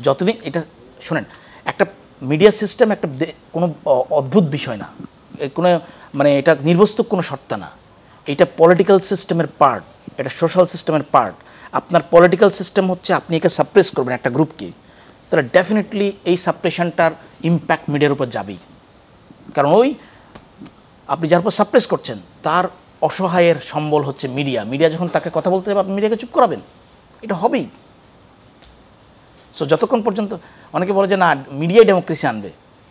যতদিন। এটা শোনেন, একটা মিডিয়া সিস্টেম একটা কোনো অদ্ভুত বিষয় না, কোনো মানে এটা নির্বস্তক কোনো সত্তা না, এটা পলিটিক্যাল সিস্টেমের পার্ট, এটা সোশ্যাল সিস্টেমের পার্ট। আপনার পলিটিক্যাল সিস্টেম হচ্ছে আপনি একে সাপ্রেস করবেন একটা গ্রুপকে, তাহলে ডেফিনেটলি এই সাপ্রেশনটার ইম্প্যাক্ট মিডিয়ার উপর যাবেই। কারণ ওই আপনি যার উপর সাপ্রেস করছেন তার অসহায়ের সম্বল হচ্ছে মিডিয়া। মিডিয়া যখন তাকে কথা বলতে যাবে, আপনি মিডিয়াকে চুপ করাবেন, এটা হবেই। সো যতক্ষণ পর্যন্ত অনেকে বলে যে না মিডিয়া ডেমোক্রেসি আনবে,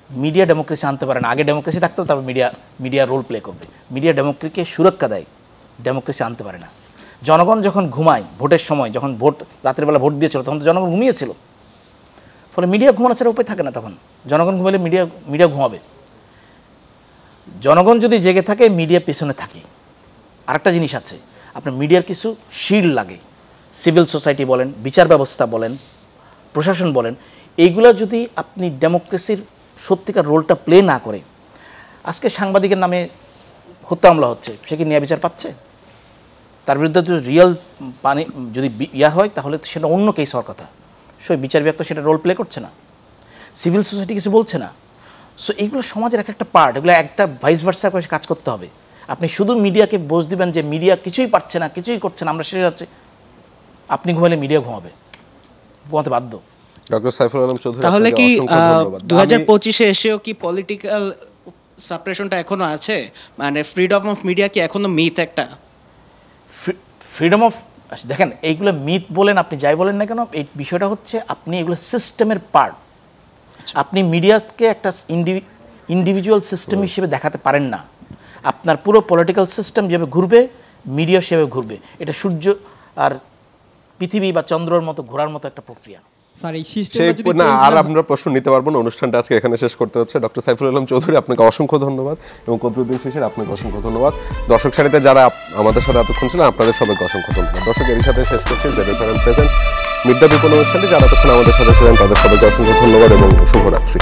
মিডিয়া ডেমোক্রেসি আনতে পারে না। আগে ডেমোক্রেসি থাকতো, তারপর মিডিয়া রোল প্লে করবে। মিডিয়া ডেমোক্রেসিকে সুরক্ষা দেয়, ডেমোক্রেসি আনতে পারে না। জনগণ যখন ঘুমায়, ভোটের সময় যখন রাতের বেলা ভোট দিয়েছিল, তখন তো জনগণ ঘুমিয়েছিল, ফলে মিডিয়া ঘুমানো ছাড়া উপায় থাকে না। তখন জনগণ ঘুমালে মিডিয়া ঘুমাবে। জনগণ যদি জেগে থাকে, মিডিয়া পিছনে থাকে। আরেকটা জিনিস আছে, আপনার মিডিয়ার কিছু শিল্ড লাগে, সিভিল সোসাইটি বলেন, বিচার ব্যবস্থা বলেন, প্রশাসন বলেন, এইগুলো যদি আপনি ডেমোক্রেসির সত্যিকার রোলটা প্লে না করে, আজকে সাংবাদিকের নামে হত্যা মামলা হচ্ছে, সে কি ন্যায় বিচার পাচ্ছে? তার বিরুদ্ধে যদি রিয়েল যদি হয়, তাহলে সেটা অন্য কেস হওয়ার কথা। সেই বিচার বিভাগ তো সেটা রোল প্লে করছে না, সিভিল সোসাইটি কিছু বলছে না। সো এইগুলো সমাজের একটা পার্ট, এগুলো একটা ভাইস ভার্সা করে কাজ করতে হবে। আপনি শুধু মিডিয়াকে বোঝ দিবেন যে মিডিয়া কিছুই পারছে না, কিছুই করছে না, আমরা শেষ যাচ্ছি, আপনি ঘুমালে মিডিয়া ঘুমাতে বাধ্য। ডক্টর সাইফুল আলম চৌধুরী, তাহলে কি 2025-এ এসেও কি পলিটিক্যাল সাপ্রেশনটা এখনো আছে? মানে ফ্রিডম অফ মিডিয়া কি এখনো মিথ একটা? ফ্রিডম অফ, দেখেন এইগুলো মিথ বলেন, আপনি যাই বলেন না কেন, এই বিষয়টা হচ্ছে আপনি এগুলো সিস্টেমের পার্ট। আপনি মিডিয়াকে একটা ইন্ডিভিজুয়াল সিস্টেম হিসেবে দেখাতে পারেন না। আপনার পুরো পলিটিক্যাল সিস্টেম যেভাবে ঘুরবে, মিডিয়া সেভাবে ঘুরবে। এটা সূর্য আর পৃথিবী বা চন্দ্রের মতো ঘোরার মতো একটা প্রক্রিয়া। আর আমরা প্রশ্ন নিতে পারবো না, অনুষ্ঠানটা আজকে এখানে শেষ করতে হচ্ছে। ডক্টর সাইফুল আলম চৌধুরী, আপনাকে অসংখ্য ধন্যবাদ, এবং কদরুদ্দিন শিশির, আপনাকে অসংখ্য ধন্যবাদ। দর্শক সারিতে যারা আমাদের সাথে এতক্ষণ ছিলেন, আপনাদের সবাইকে অসংখ্য ধন্যবাদ। দর্শক, এর সাথে শেষ করছি ZSRM presents mid the people অনুষ্ঠানটি। যারা এতক্ষণ আমাদের সাথে ছিলেন তাদের সবাইকে অসংখ্য ধন্যবাদ এবং শুভরাত্রি।